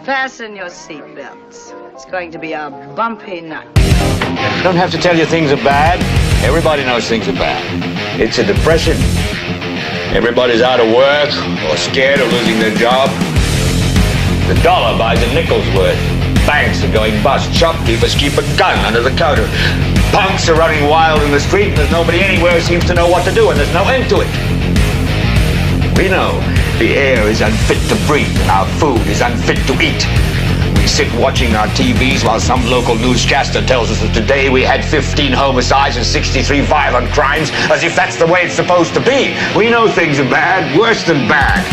Fasten your seatbelts. It's going to be a bumpy night. I don't have to tell you things are bad. Everybody knows things are bad. It's a depression. Everybody's out of work or scared of losing their job. The dollar buys a nickel's worth. Banks are going bust. Shopkeepers keep a gun under the counter. Punks are running wild in the street, and there's nobody anywhere who seems to know what to do, and there's no end to it. We know the air is unfit to breathe, and our food is unfit to eat. We sit watching our TVs while some local newscaster tells us that today we had 15 homicides and 63 violent crimes, as if that's the way it's supposed to be. We know things are bad, worse than bad.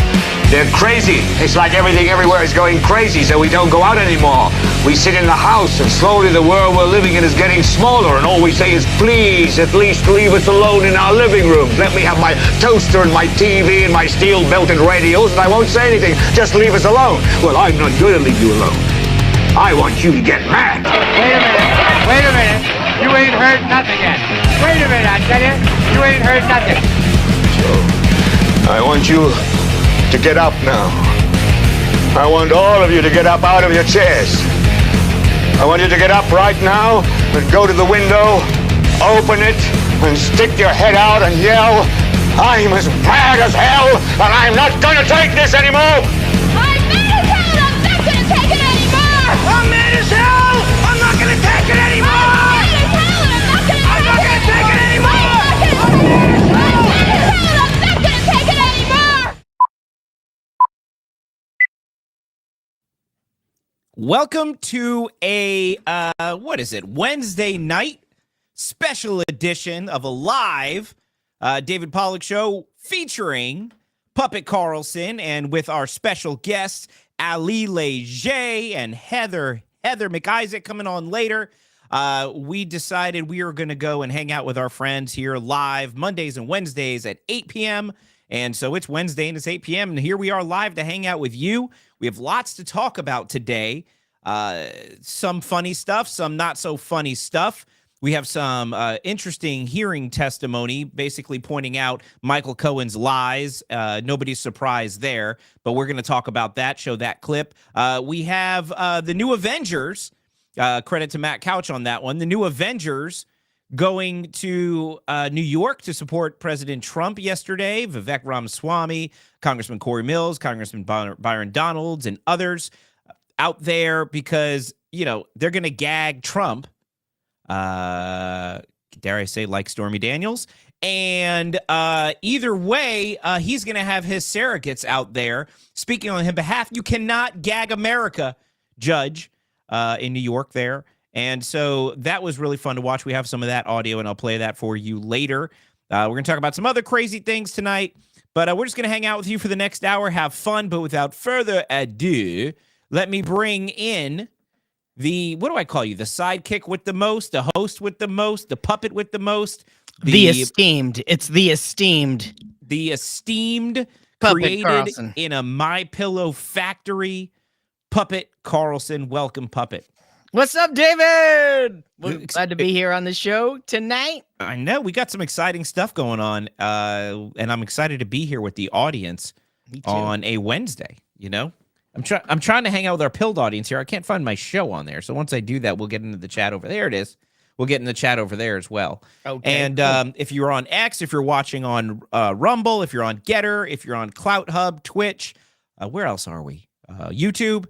They're crazy. It's like everything everywhere is going crazy, so we don't go out anymore. We sit in the house, and slowly the world we're living in is getting smaller, and all we say is, please, at least leave us alone in our living room. Let me have my toaster and my TV and my steel-belted radios, and I won't say anything. Just leave us alone. Well, I'm not going to leave you alone. I want you to get mad. Wait a minute. You ain't heard nothing yet. Wait a minute, I tell you. You ain't heard nothing. So, I want you to get up now. I want all of you to get up out of your chairs. I want you to get up right now and go to the window, open it, and stick your head out and yell, I'm as mad as hell, and I'm not going to take this anymore! I'm mad as hell! I'm not gonna take it anymore! I'm mad as hell! I'm not gonna take it anymore! I'm mad as hell! And I'm not gonna take it anymore! I'm mad as hell! I'm not gonna take it anymore! Welcome to a, Wednesday night special edition of a live David Pollack Show featuring Puppet Carlson and with our special guests, Ali Legge and Heather McIssac coming on later. We decided we were going to go and hang out with our friends here live Mondays and Wednesdays at 8 p.m., and so it's Wednesday and it's 8 p.m. and here we are live to hang out with you. We have lots to talk about today. Some funny stuff, some not so funny stuff. We have some interesting hearing testimony, basically pointing out Michael Cohen's lies. Nobody's surprised there, but we're going to talk about that, show that clip. We have the new Avengers. Credit to Matt Couch on that one. The new Avengers going to New York to support President Trump yesterday. Vivek Ramaswamy, Congressman Corey Mills, Congressman Byron Donalds, and others out there because, you know, they're going to gag Trump. Dare I say, like Stormy Daniels. And either way, he's going to have his surrogates out there speaking on his behalf. You cannot gag America, Judge, in New York there. And so that was really fun to watch. We have some of that audio, and I'll play that for you later. We're going to talk about some other crazy things tonight, but we're just going to hang out with you for the next hour, have fun. But without further ado, let me bring in the, what do I call you? The sidekick with the most, the host with the most, the puppet with the most. The esteemed. It's the esteemed. The esteemed, Puppet created Carlson. in a MyPillow factory, Puppet Carlson. Welcome, Puppet. What's up, David? We're glad to be here on the show tonight. I know we got some exciting stuff going on, and I'm excited to be here with the audience on a Wednesday. You know, I'm trying to hang out with our pilled audience here. I can't find my show on there, so once I do that, we'll get into the chat over there. It is. We'll get in the chat over there as well. Okay. And if you're on X, if you're watching on Rumble, if you're on Getter, if you're on Clout Hub, Twitch, where else are we? YouTube.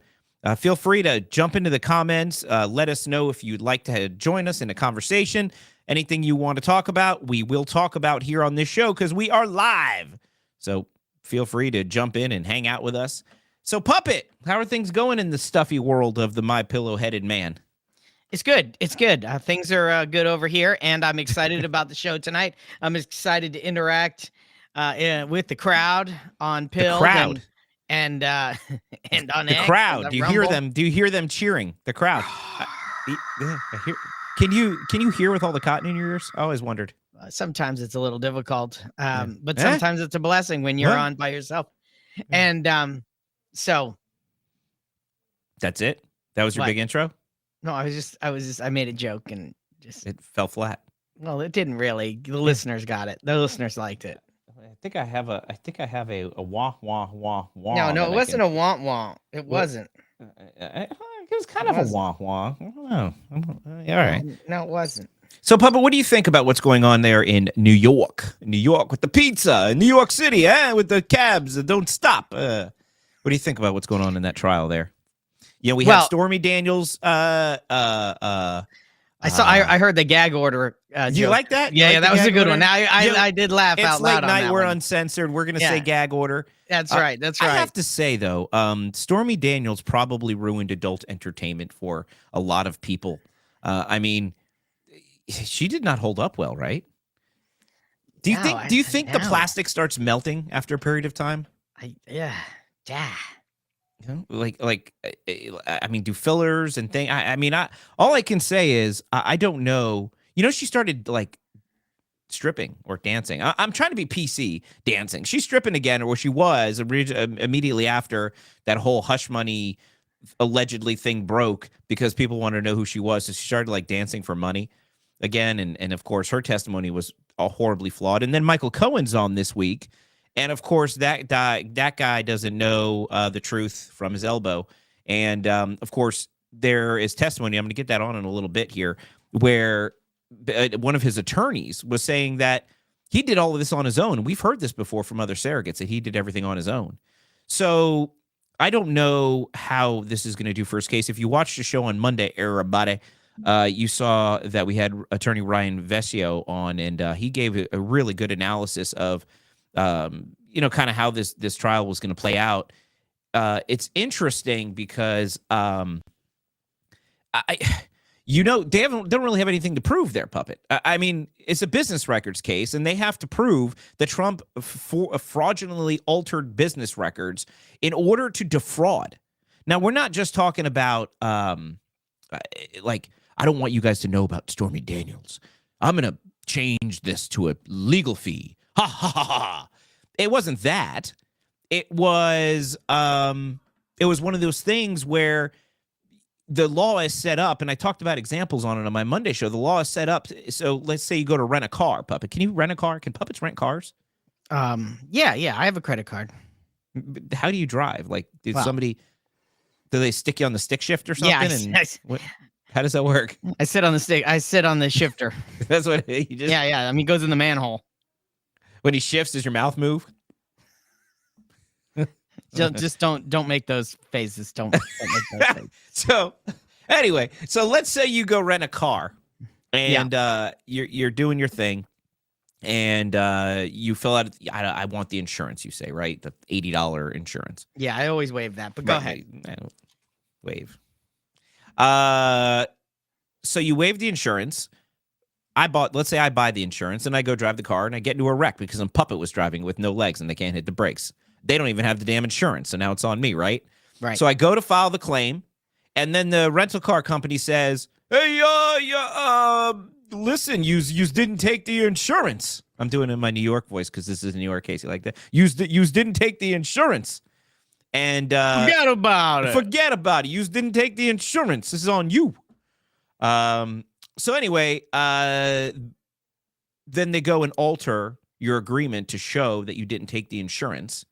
Feel free to jump into the comments. Let us know if you'd like to join us in a conversation. Anything you want to talk about, we will talk about here on this show because we are live. So feel free to jump in and hang out with us. So, Puppet, how are things going in the stuffy world of the MyPillow-headed man? It's good. It's good. Things are good over here, and I'm excited about the show tonight. I'm excited to interact with the crowd on Pill. The crowd. And on the X, crowd. and Do you Rumble. hear them? Do you hear them cheering? The crowd. I hear. Can you hear with all the cotton in your ears? I always wondered. Sometimes it's a little difficult, but sometimes it's a blessing when you're What? on by yourself. And so That's it. That was your What? big intro. no, I made a joke and just It fell flat. well, it didn't really. The listeners got it. The listeners liked it. I think I have a wah wah wah wah. No, it wasn't a want. It wasn't. It was kind of a wah-wah. I don't know. All right. No, it wasn't. So, Papa, what do you think about what's going on there in New York? New York with the pizza, in New York City, with the cabs that don't stop. What do you think about what's going on in that trial there? We had Stormy Daniels. I heard the gag order. Do you like that? Yeah, that was a good one. Now I did laugh out loud. It's late night. We're uncensored. We're gonna say gag order. That's right. That's right. I have to say though, Stormy Daniels probably ruined adult entertainment for a lot of people. I mean, she did not hold up well, right? Do you think the plastic starts melting after a period of time? Yeah. I mean, do fillers and things. I mean, all I can say is I don't know. She started like stripping or dancing. I'm trying to be PC dancing. She's stripping again, or she was immediately after that whole hush money allegedly thing broke because people wanted to know who she was. So she started like dancing for money again. And of course, her testimony was horribly flawed. And then Michael Cohen's on this week. And of course, that guy doesn't know the truth from his elbow. And of course, there is testimony. I'm going to get that on in a little bit here, where one of his attorneys was saying that he did all of this on his own. We've heard this before from other surrogates, that he did everything on his own. So I don't know how this is going to do for his case. If you watched the show on Monday, everybody, you saw that we had attorney Ryan Vesio on, and he gave a really good analysis of kind of how this trial was going to play out. It's interesting because they don't really have anything to prove there, Puppet. I mean, it's a business records case, and they have to prove that Trump fraudulently altered business records in order to defraud. Now, we're not just talking about like, I don't want you guys to know about Stormy Daniels. I'm going to change this to a legal fee. Ha ha ha ha. It wasn't that. It was one of those things where the law is set up, and I talked about examples on it on my Monday show. The law is set up. So let's say you go to rent a car, Puppet. Can you rent a car? Can puppets rent cars? Yeah. I have a credit card. How do you drive? Like, do they stick you on the stick shift or something? Yeah, how does that work? I sit on the stick. I sit on the shifter. That's what you just. Yeah. I mean, it goes in the manhole. When he shifts, does your mouth move? Just don't make those faces. Don't make those faces. So anyway, let's say you go rent a car, and you're doing your thing, and you fill out. I want the insurance. You say, right, the $80 insurance. Yeah, I always waive that. But go ahead. Waive. So you waive the insurance. Let's say I buy the insurance and I go drive the car and I get into a wreck because some puppet was driving with no legs and they can't hit the brakes. They don't even have the damn insurance. So now it's on me, right? Right. So I go to file the claim, and then the rental car company says, hey, listen, you didn't take the insurance. I'm doing it in my New York voice because this is a New York case. You like that? You didn't take the insurance. And forget about it. Forget about it. You didn't take the insurance. This is on you. So anyway, then they go and alter your agreement to show that you didn't take the insurance,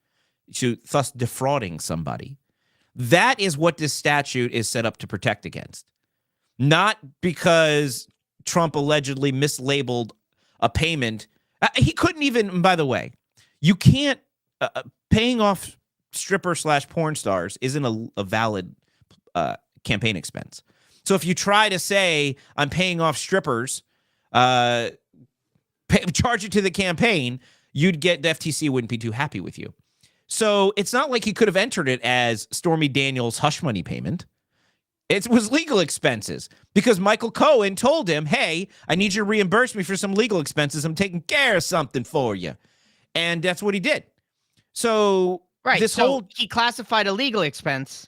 thus defrauding somebody. That is what this statute is set up to protect against. Not because Trump allegedly mislabeled a payment. He couldn't even, by the way, you can't, paying off stripper/porn stars isn't a valid campaign expense. So if you try to say I'm paying off strippers, charge it to the campaign, the FTC wouldn't be too happy with you. So it's not like he could have entered it as Stormy Daniels' hush money payment. It was legal expenses because Michael Cohen told him, hey, I need you to reimburse me for some legal expenses. I'm taking care of something for you. And that's what he did. So he classified a legal expense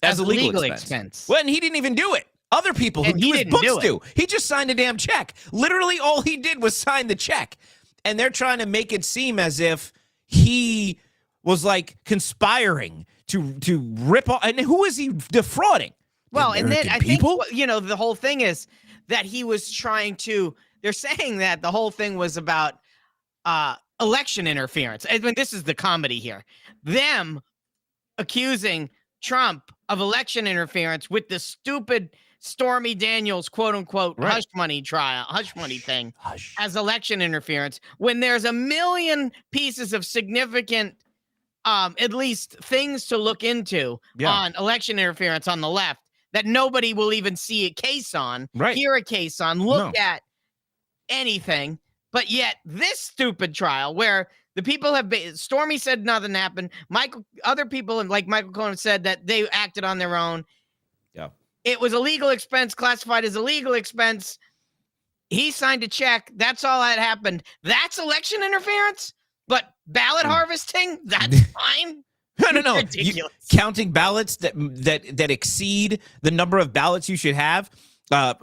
as a legal expense. Well, and he didn't even do it. Other people who do his books do. He just signed a damn check. Literally all he did was sign the check. And they're trying to make it seem as if he was like conspiring to rip off. And who is he defrauding? Well, and then I think, the whole thing is that he was trying to, they're saying that the whole thing was about election interference. I mean, this is the comedy here. Them accusing Trump of election interference with the stupid Stormy Daniels, quote unquote, hush money thing as election interference when there's a million pieces of significant, at least things to look into on election interference on the left that nobody will even see a case on, hear a case on, look at anything. But yet this stupid trial where the people have been, Stormy said nothing happened. Other people like Michael Cohen said that they acted on their own. Yeah. It was a legal expense, classified as a legal expense. He signed a check. That's all that happened. That's election interference? But ballot harvesting? That's fine? No. Ridiculous. Counting ballots that exceed the number of ballots you should have.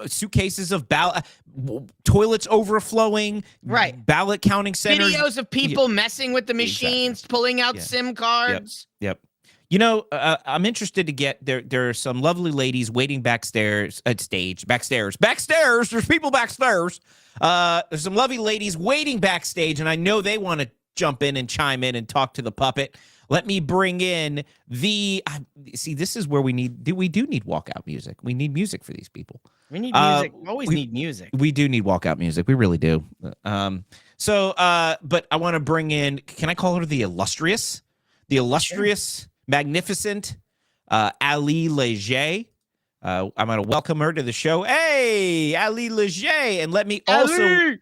Suitcases of ballot, toilets overflowing, ballot counting centers. Videos of people messing with the machines, pulling out SIM cards. Yep. You know, I'm interested to get there are some lovely ladies waiting backstairs. There's people backstairs. There's some lovely ladies waiting backstage, and I know they want to jump in and chime in and talk to the puppet. Let me bring in see, this is where we do need walkout music. We need music for these people. We need music. Always need music. We do need walkout music. We really do. But I want to bring in, can I call her the illustrious, magnificent Ali Legge. I'm going to welcome her to the show. Hey, Ali Legge. And let me also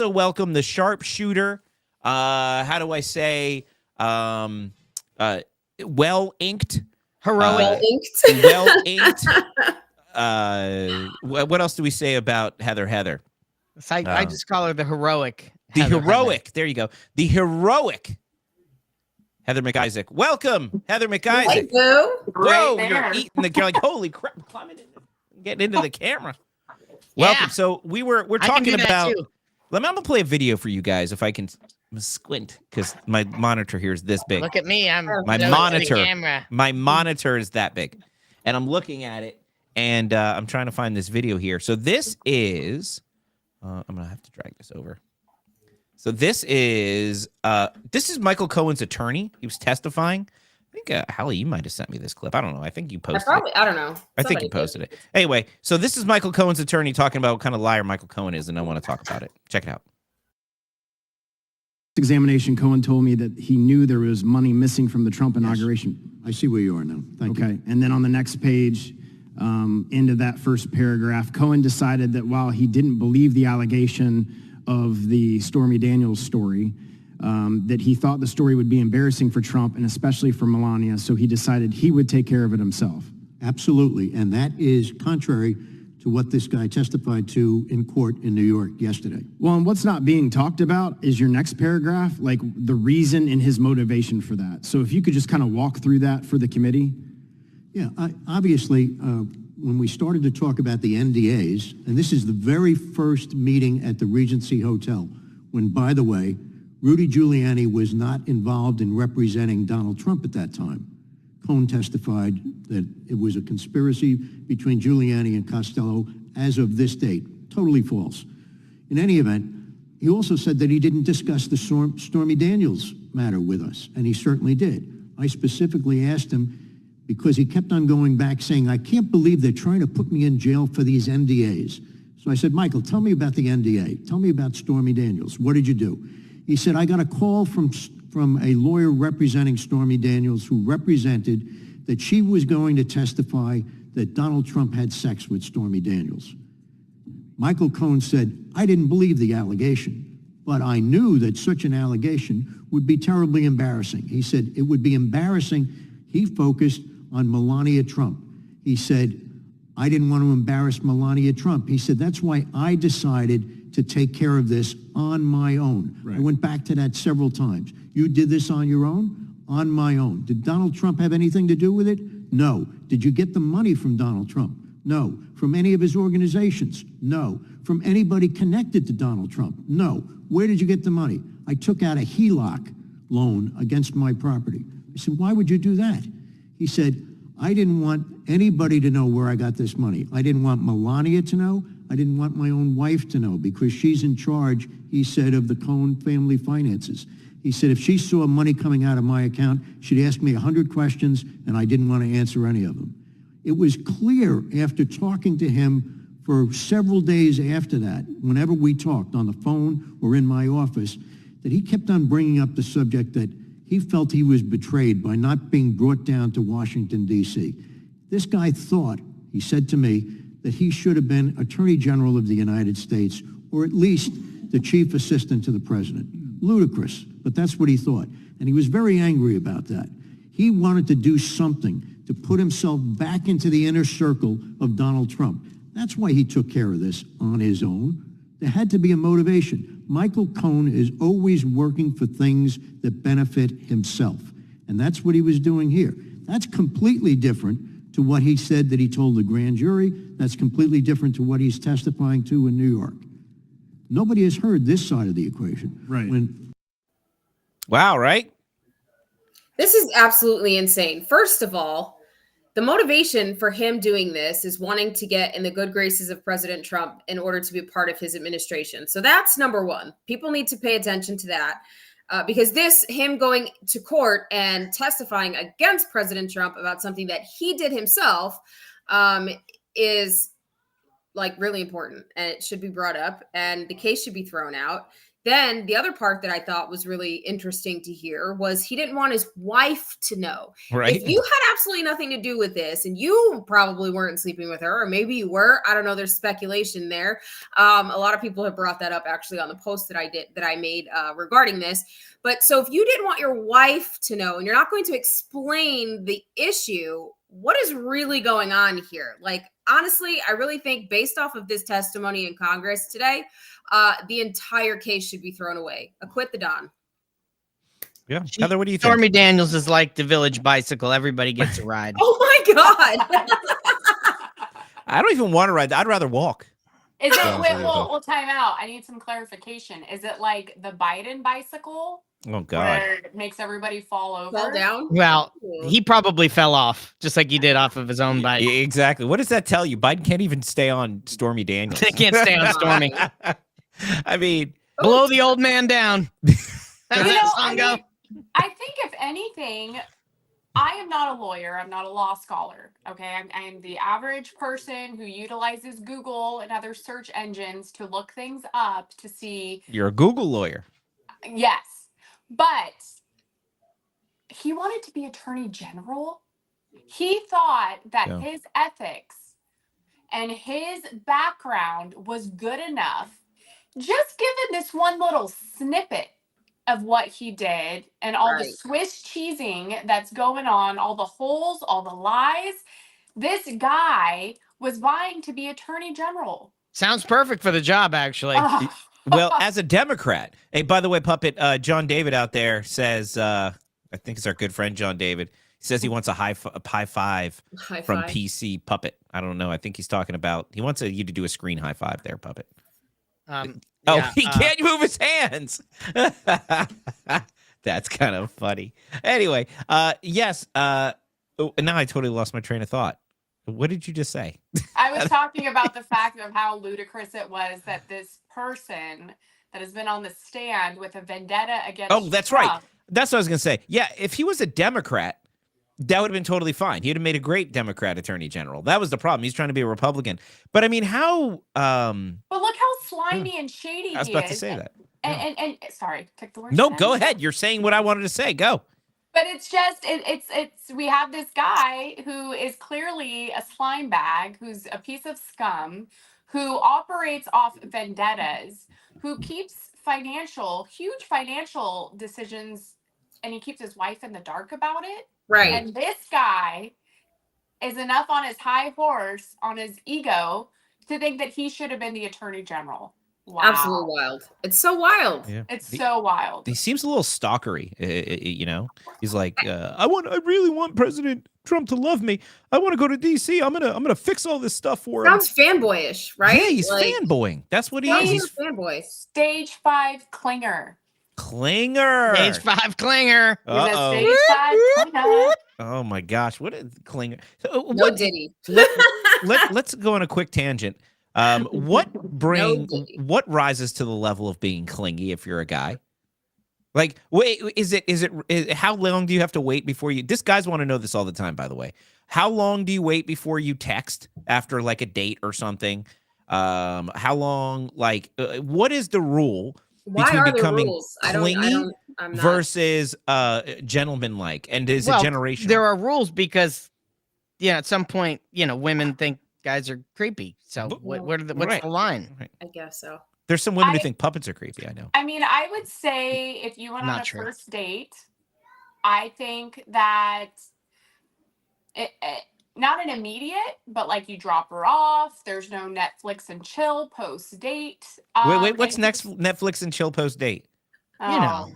welcome the sharpshooter. How do I say, well inked, heroic, well inked. What else do we say about Heather? I just call her the heroic. Heather. There you go. The heroic Heather McIssac. Welcome, Heather McIssac. Whoa, you're eating you're like, holy crap, getting into the camera. Welcome. So we're talking about. I'm gonna play a video for you guys if I can. Squint because my monitor here is this big. Look at me. My monitor is that big, and I'm looking at it, and I'm trying to find this video here. So this is, I'm gonna have to drag this over. So this is Michael Cohen's attorney. He was testifying. I think Hallie, you might have sent me this clip. I don't know. I think you posted it. I don't know. I think you posted it. Anyway, so this is Michael Cohen's attorney talking about what kind of liar Michael Cohen is, and I want to talk about it. Check it out. Examination, Cohen told me that he knew there was money missing from the Trump inauguration. I see where you are now. Thank you. Okay, and then on the next page, into that first paragraph, Cohen decided that while he didn't believe the allegation of the Stormy Daniels story, that he thought the story would be embarrassing for Trump and especially for Melania, so he decided he would take care of it himself. Absolutely, and that is contrary to what this guy testified to in court in New York yesterday. Well, and what's not being talked about is your next paragraph, like the reason and his motivation for that. So if you could just kind of walk through that for the committee. Yeah, obviously, when we started to talk about the NDAs, and this is the very first meeting at the Regency Hotel, when, by the way, Rudy Giuliani was not involved in representing Donald Trump at that time. Cohen testified that it was a conspiracy between Giuliani and Costello as of this date. Totally false. In any event, he also said that he didn't discuss the Stormy Daniels matter with us, and he certainly did. I specifically asked him because he kept on going back saying, I can't believe they're trying to put me in jail for these NDAs. So I said, Michael, tell me about the NDA. Tell me about Stormy Daniels. What did you do? He said, I got a call from a lawyer representing Stormy Daniels who represented that she was going to testify that Donald Trump had sex with Stormy Daniels. Michael Cohen said, I didn't believe the allegation, but I knew that such an allegation would be terribly embarrassing. He said it would be embarrassing. He focused on Melania Trump. He said, I didn't want to embarrass Melania Trump. He said, that's why I decided to take care of this on my own. Right. I went back to that several times. You did this on your own? On my own. Did Donald Trump have anything to do with it? No. Did you get the money from Donald Trump? No. From any of his organizations? No. From anybody connected to Donald Trump? No. Where did you get the money? I took out a HELOC loan against my property. I said, why would you do that? He said, I didn't want anybody to know where I got this money. I didn't want Melania to know. I didn't want my own wife to know because she's in charge, he said, of the Cohen family finances. He said if she saw money coming out of my account, she'd ask me 100 questions, and I didn't want to answer any of them. It was clear after talking to him for several days after that, whenever we talked on the phone or in my office, that he kept on bringing up the subject that he felt he was betrayed by not being brought down to Washington, D.C. This guy thought, he said to me, that he should have been Attorney General of the United States, or at least the chief assistant to the president. Ludicrous, but that's what he thought. And he was very angry about that. He wanted to do something to put himself back into the inner circle of Donald Trump. That's why he took care of this on his own. There had to be a motivation. Michael Cohen is always working for things that benefit himself. And that's what he was doing here. That's completely different to what he said that he told the grand jury. That's completely different to what he's testifying to in New York. Nobody has heard this side of the equation. Right. Wow, right? This is absolutely insane. First of all, the motivation for him doing this is wanting to get in the good graces of President Trump in order to be part of his administration. So that's number one. People need to pay attention to that because him going to court and testifying against President Trump about something that he did himself is like really important, and it should be brought up, and the case should be thrown out. Then the other part that I thought was really interesting to hear was he didn't want his wife to know. Right. If you had absolutely nothing to do with this, and you probably weren't sleeping with her, or maybe you were, I don't know, there's speculation there. A lot of people have brought that up actually on the post that I made regarding this. But so if you didn't want your wife to know, and you're not going to explain the issue, what is really going on here? Like, honestly, I really think based off of this testimony in Congress today, the entire case should be thrown away. Acquit the Don. Yeah. Heather, what do you think? Stormy Daniels is like the village bicycle. Everybody gets a ride. Oh my God. I don't even want to ride. I'd rather walk. Is it, we'll time out. I need some clarification. Is it like the Biden bicycle? Oh, God. Where it makes everybody fall over? Fall down? Well, he probably fell off just like he did off of his own bike. Exactly. What does that tell you? Biden can't even stay on Stormy Daniels. They can't stay on Stormy. I mean, blow the old man down. How's that song go? I think if anything, I am not a lawyer. I'm not a law scholar. Okay. I'm the average person who utilizes Google and other search engines to look things up to see. You're a Google lawyer. Yes. But he wanted to be attorney general. He thought that his ethics and his background was good enough. Just given this one little snippet of what he did and all the Swiss cheesing that's going on, all the holes, all the lies, this guy was vying to be attorney general. Sounds perfect for the job, actually. Well, as a Democrat, hey, by the way, Puppet, John David out there says, I think it's our good friend John David. He says he wants a high five from PC Puppet. I don't know. I think he's talking about, he wants you to do a screen high five there, Puppet. He can't move his hands. That's kind of funny. Anyway, yes. Now I totally lost my train of thought. What did you just say? I was talking about the fact of how ludicrous it was that this person that has been on the stand with a vendetta against that's Trump. right. That's what I was going to say. Yeah, if he was a Democrat, that would have been totally fine. He'd have made a great Democrat attorney general. That was the problem. He's trying to be a Republican. But I mean, how... But look how slimy and shady he is. I was about to say that. And sorry, took the word. No, go ahead. You're saying what I wanted to say. Go. But it's just, it's we have this guy who is clearly a slime bag, who's a piece of scum, who operates off vendettas, who keeps huge financial decisions, and he keeps his wife in the dark about it. Right. And this guy is enough on his high horse, on his ego, to think that he should have been the attorney general. Wow. Absolutely wild. It's so wild. Yeah. It's so wild. He seems a little stalkery, you know? He's like, I really want President Trump to love me. I want to go to DC. I'm gonna fix all this stuff for him. Sounds fanboyish, right? Yeah, he's fanboying. That's what he is. He's a fanboy. Stage 5 clinger. Clinger. Stage 5 clinger. He's a stage 5 clinger. Oh my gosh, what is clinger? No Diddy. Let's go on a quick tangent. What rises to the level of being clingy if you're a guy? Like, wait, how long do you have to wait before you, this guys want to know this all the time, by the way. How long do you wait before you text after like a date or something? How long, like, what is the rule between becoming clingy versus gentleman-like? And is it generational? There are rules because, at some point, women think guys are creepy. So what's the line? Right. I guess so. There's some women who think puppets are creepy. I know. I mean, I would say if you went on a first date, I think that not an immediate, but like you drop her off. There's no Netflix and chill post date. Wait, what's next? Netflix and chill post date?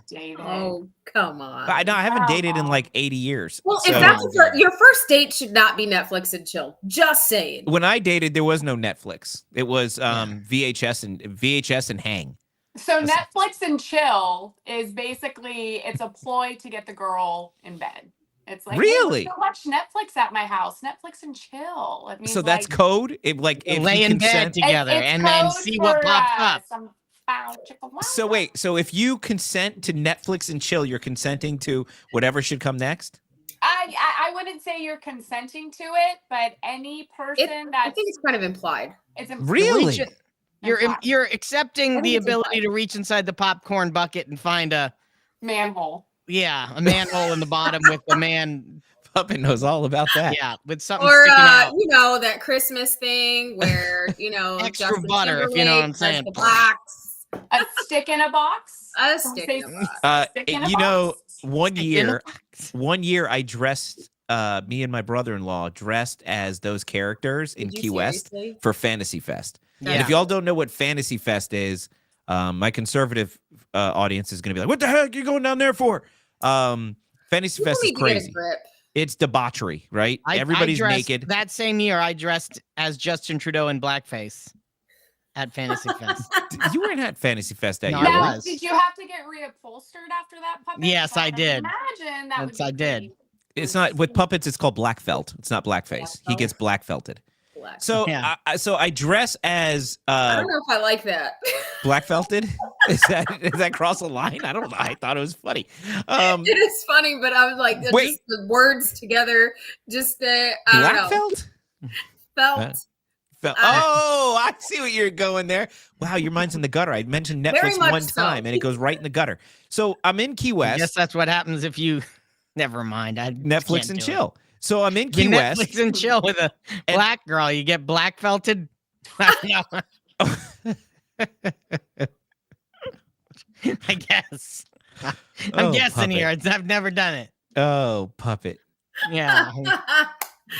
David. Oh, come on. I haven't dated in like 80 years. Well, if that's your first date should not be Netflix and chill. Just saying. When I dated, there was no Netflix. It was VHS and hang. So Netflix and chill is basically, it's a ploy to get the girl in bed. It's like, really? Hey, watch Netflix at my house. Netflix and chill. It means so that's code? If lay in bed together and then see what pops up. So wait, so if you consent to Netflix and chill, you're consenting to whatever should come next? I wouldn't say you're consenting to it, but any person I think it's kind of implied. It's really? You're accepting the ability to reach inside the popcorn bucket and find a manhole. Yeah, a manhole in the bottom with the man. Puppet knows all about that. Yeah, with something sticking out. That Christmas thing where, extra Justin butter, if you know what I'm saying. The blacks. A stick in a box? A stick in a box. One year I dressed, me and my brother-in-law dressed as those characters in Key West for Fantasy Fest. Yeah. And if y'all don't know what Fantasy Fest is, my conservative audience is going to be like, what the heck are you going down there for? Fantasy Fest is crazy. It's debauchery, right? Everybody's naked. That same year, I dressed as Justin Trudeau in blackface at Fantasy Fest. You weren't at Fantasy Fest that year. I was. Did you have to get reupholstered after that, Puppet? Yes, I did. Imagine that. Yes, I did. It's not with puppets. It's called black felt. It's not blackface. He gets black felted. So, I dress as. I don't know if I like that. Black felted? Does that cross a line? I don't know. I thought it was funny. It is funny, but I was like, just the words together. Just black felt. Felt. Oh, I see what you're going there. Wow, your mind's in the gutter. I mentioned Netflix one time, and it goes right in the gutter. So I'm in Key West. I guess that's what happens if you. Never mind. Netflix and chill. So I'm in Key West. Netflix and chill with a black girl. You get black felted. I guess. I'm guessing here. I've never done it. Oh, Puppet. Yeah.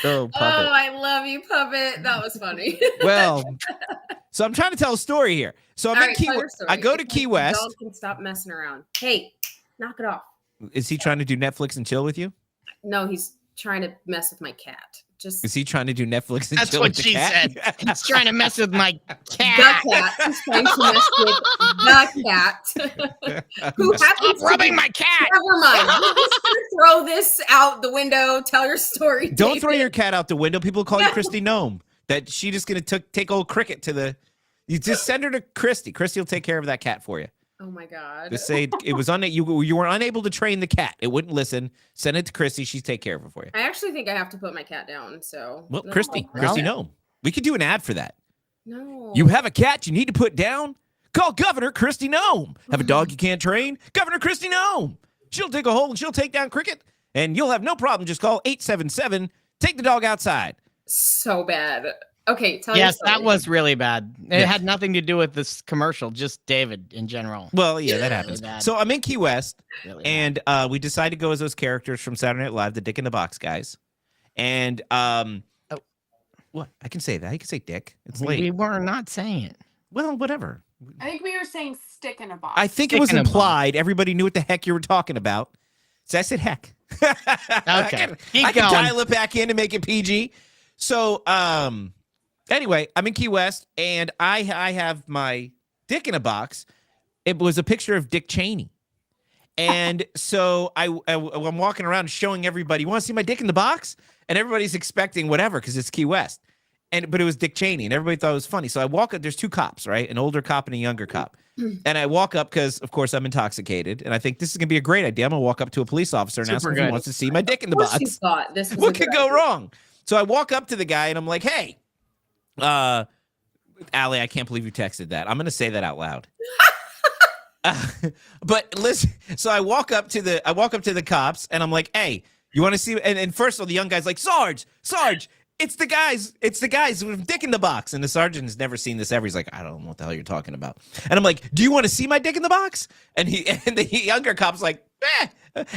Oh, Puppet. Oh, I love you, Puppet. That was funny. Well, so I'm trying to tell a story here. So I'm in Key West. I go to Key West. Dog can stop messing around. Hey, knock it off. Is he trying to do Netflix and chill with you? No, he's trying to mess with my cat. Is he trying to do Netflix and That's chill what with the she cat? said. He's trying to mess with my cat. The cat. He's trying to mess with the cat. Who happens rubbing my cat. Never mind. We're just gonna throw this out the window. Tell your story. Don't David. throw your cat out the window. People call you Christy Gnome. That she just gonna take old Cricket to the. You just send her to Christy. Christy will take care of that cat for you. Oh my God. Just say it was you were unable to train the cat. It wouldn't listen. Send it to Christy. She'd take care of it for you. I actually think I have to put my cat down. So Christy Gnome. We could do an ad for that. No. You have a cat you need to put down? Call Governor Christy Gnome. Have a dog you can't train? Governor Christy Gnome. She'll dig a hole and she'll take down Cricket, and you'll have no problem. Just call 877. Take the dog outside. So bad. Okay, yes, that was really bad. It had nothing to do with this commercial, just David in general. Well, yeah, that happens. So I'm in Key West, and we decided to go as those characters from Saturday Night Live, the Dick in the Box guys. And what? I can say that. I can say Dick. It's late. We were not saying it. Well, whatever. I think we were saying stick in a box. I think it was implied. Everybody knew what the heck you were talking about. So I said heck. Okay. I can dial it back in to make it PG. So, anyway, I'm in Key West, and I have my dick in a box. It was a picture of Dick Cheney. And so I'm walking around showing everybody, you want to see my dick in the box? And everybody's expecting whatever because it's Key West. but it was Dick Cheney, and everybody thought it was funny. So I walk up. There's two cops, right? An older cop and a younger cop. And I walk up because, of course, I'm intoxicated, and I think this is gonna be a great idea. I'm gonna walk up to a police officer and ask him if he wants to see my dick in the box. You thought this was What could go wrong? So I walk up to the guy and I'm like, "Hey, Allie, I can't believe you texted that. I'm gonna say that out loud." But listen, so I walk up to the cops and I'm like, "Hey, you want to see?" And first of all, the young guy's like, Sarge, it's the guys with dick in the box." And the sergeant has never seen this ever. He's like, "I don't know what the hell you're talking about." And I'm like, "Do you want to see my dick in the box?" And the younger cop's like, "Eh."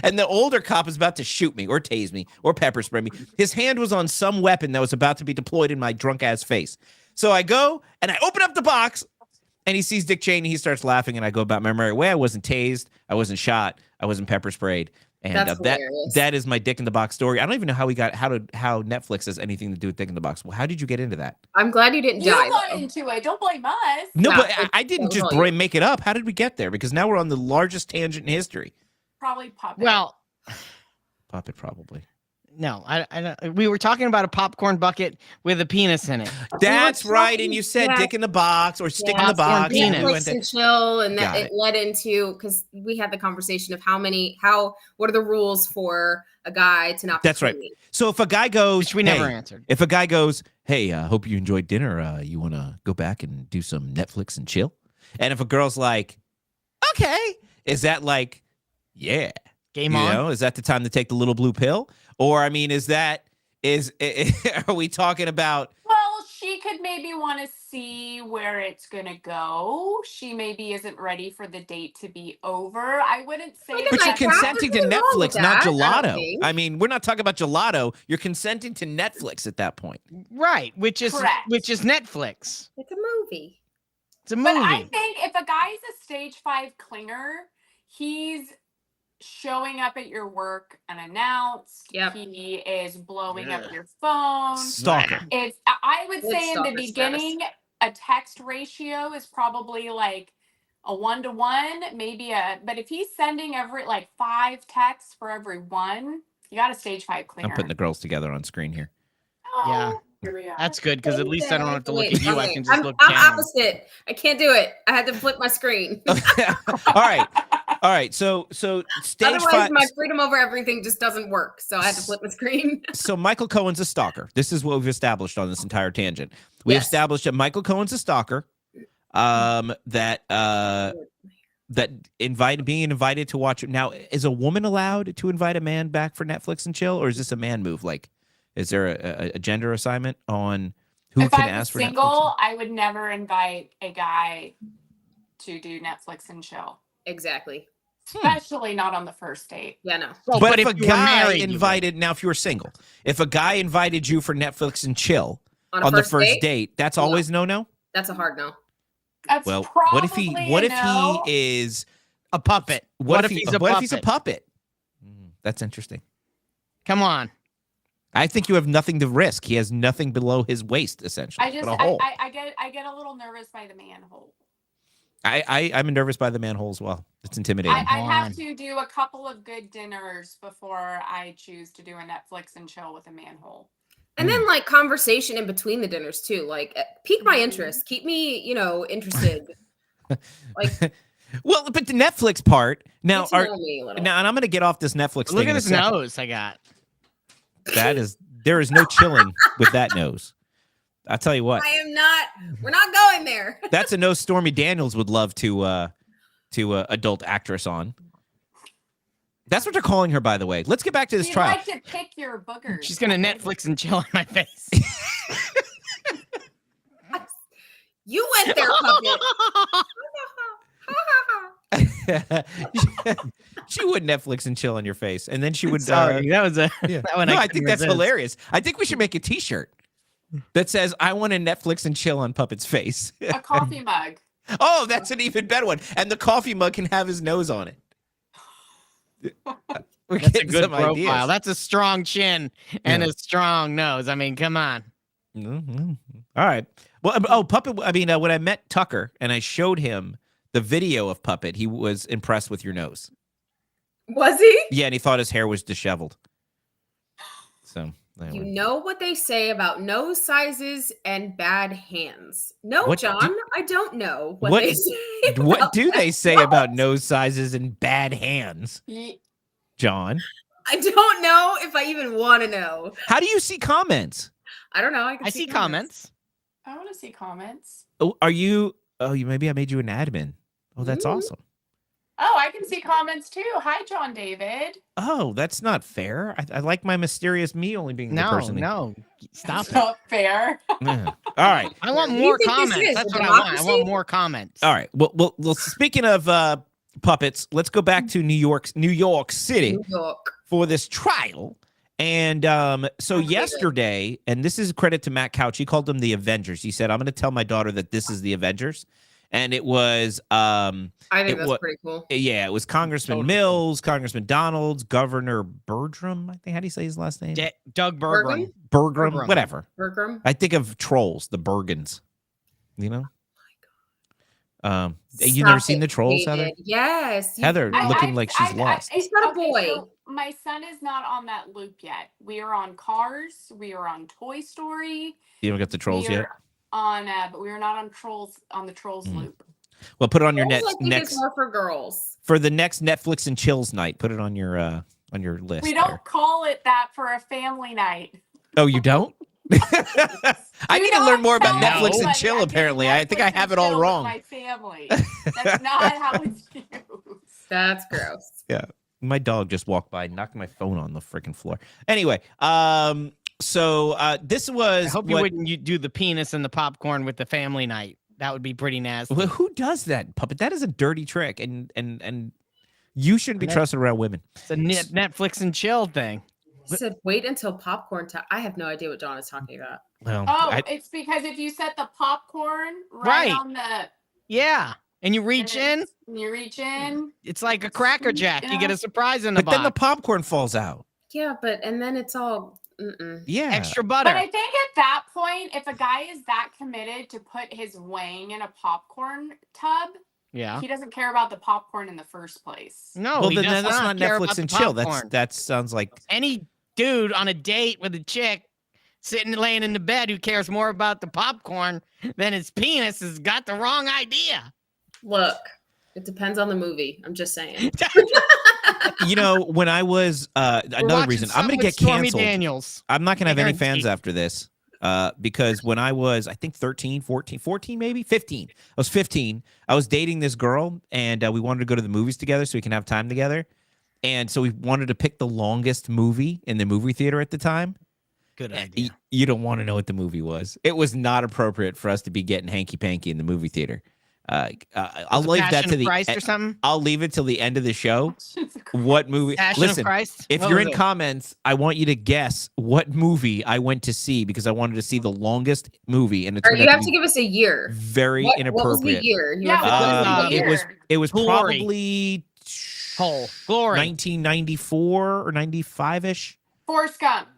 And the older cop is about to shoot me or tase me or pepper spray me. His hand was on some weapon that was about to be deployed in my drunk ass face. So I go and I open up the box and he sees Dick Cheney. He starts laughing and I go about my merry way. I wasn't tased. I wasn't shot. I wasn't pepper sprayed. And that is my dick in the box story. I don't even know how we got how Netflix has anything to do with dick in the box. Well, how did you get into that? I'm glad you didn't die. You got into it. Don't blame us. No, but I didn't just make it up. How did we get there? Because now we're on the largest tangent in history. Probably Puppet. Well, Puppet probably. No, I we were talking about a popcorn bucket with a penis in it. That's right, and you said dick in the box or stick in the box. Netflix and chill, and that it led into, because we had the conversation of what are the rules for a guy to not. That's right. So if a guy goes, which we never answered. If a guy goes, "Hey, hope you enjoyed dinner. You want to go back and do some Netflix and chill?" And if a girl's like, "Okay," is that like, yeah, game on? You know, is that the time to take the little blue pill? Or, I mean, are we talking about? Well, she could maybe want to see where it's going to go. She maybe isn't ready for the date to be over. I wouldn't say But you're consenting to Netflix, not gelato. I mean, we're not talking about gelato. You're consenting to Netflix at that point. Right, which is Netflix. It's a movie. It's a movie. But I think if a guy's a stage 5 clinger, he's showing up at your work unannounced. Yep. He is blowing up your phone. Stalker. I would say in the beginning, a text ratio is probably like a 1-to-1, but if he's sending every 5 texts for every one, you got a stage 5 clinger. I'm putting the girls together on screen here. Yeah. Here we are. That's good, because at least I don't have to look at you. I can just look I'm down. opposite. I can't do it. I had to flip my screen. All right. So stage Otherwise, 5. my freedom over everything just doesn't work. So I had to flip my screen. So Michael Cohen's a stalker. This is what we've established on this entire tangent. We established that Michael Cohen's a stalker. That being invited to watch it. Now, is a woman allowed to invite a man back for Netflix and chill, or is this a man move? Like, is there a gender assignment on who if can I was ask for single, Netflix? I would never invite a guy to do Netflix and chill. Exactly. Especially not on the first date. Yeah, no. Well, but if a guy invited, now if you were single, if a guy invited you for Netflix and chill on the first date, that's always no. That's a hard no. That's well, probably what if he is a puppet? What if he's a puppet? That's interesting. Come on. I think you have nothing to risk. He has nothing below his waist, essentially. I get a little nervous by the manhole. I'm nervous by the manhole as well. It's intimidating. I have to do a couple of good dinners before I choose to do a Netflix and chill with a manhole. And then conversation in between the dinners too. Pique my interest. Keep me, interested. Well, but the Netflix part now and I'm going to get off this Netflix thing. Look at his nose. I got. There is no chilling with that nose. I'll tell you what. We're not going there. That's a nose Stormy Daniels would love to adult actress on. That's what they're calling her, by the way. Let's get back to this trial. Like to pick your boogers. She's gonna Netflix and chill on my face. You went there, puppet. She would Netflix and chill on your face, and then she would. Sorry, that was that one. No, I think that's hilarious. I think we should make a T-shirt that says, "I want to Netflix and chill on Puppet's face." A coffee mug. Oh, that's an even better one, and the coffee mug can have his nose on it. That's a good profile. Ideas. That's a strong chin and a strong nose. I mean, come on. Mm-hmm. All right. Well, Puppet. I mean, when I met Tucker and I showed him the video of Puppet, he was impressed with your nose. Was he? Yeah, and he thought his hair was disheveled. So You know what they say about nose sizes and bad hands. No, John, I don't know what they say. What do they say about nose sizes and bad hands, John? I don't know if I even want to know. How do you see comments? I don't know. I see comments. I want to see comments. Oh, are you? Oh, maybe I made you an admin. Oh, that's awesome. Oh, I can see comments too. Hi, John David. Oh, that's not fair. I like my mysterious me only being the person. No, stop That's not fair. Yeah. All right. I want more comments. That's what I want. I want more comments. All right. Well, speaking of puppets, let's go back to New York City for this trial. And so yesterday, and this is credit to Matt Couch, he called them the Avengers. He said, I'm going to tell my daughter that this is the Avengers. And it was I think that's pretty cool. Yeah, it was Congressman Mills, Congressman Donalds, Governor Bertram. I think, how do you say his last name? Doug Bergrum. Bergrum, whatever. Bergrum. I think of trolls, the Bergens. You know? You never seen the trolls, Heather? Yes. Heather looking like she's lost. He's got a boy. So my son is not on that loop yet. We are on Cars. We are on Toy Story. You haven't got the trolls yet? But we are not on the trolls loop. Well, put it on your I think next it's more for girls. for the next Netflix and chills night. Put it on your list. We don't call it that for a family night. Oh, you don't? I need to learn more about Netflix and chill. Apparently, I think I have it all wrong. My family. That's not how it's used. That's gross. Yeah, my dog just walked by, knocked my phone on the freaking floor. Anyway, so this was. I hope you wouldn't do the penis and the popcorn with the family night. That would be pretty nasty. Well, who does that, Puppet? That is a dirty trick, and you shouldn't be trusted around women. It's a Netflix and chill thing. He said, "Wait until popcorn time." I have no idea what John is talking about. Well, it's because if you set the popcorn Right. on the and you reach in, it's like a Cracker Jack. You get a surprise in the box. But then the popcorn falls out. Yeah, and then it's all extra butter. But I think at that point, if a guy is that committed to put his wang in a popcorn tub, he doesn't care about the popcorn in the first place. No, well, then that's not Netflix and chill. That sounds like any dude on a date with a chick laying in the bed who cares more about the popcorn than his penis has got the wrong idea. Look, it depends on the movie. I'm just saying. You know, when I was another reason, I'm going to get canceled. Daniels. I'm not going to have any fans after this because when I was, I think 13, 14 maybe 15. I was 15. I was dating this girl and we wanted to go to the movies together so we can have time together. And so we wanted to pick the longest movie in the movie theater at the time. Good idea. You don't want to know what the movie was. It was not appropriate for us to be getting hanky-panky in the movie theater. I'll leave that to the Christ or something? I'll leave it till the end of the show. What movie? Passion Listen, of Christ? if you're in comments, I want you to guess what movie I went to see because I wanted to see the longest movie, and you have to give us a year. Very inappropriate. What was the year? It was probably Glory 1994 or 95-ish. Forrest Gump.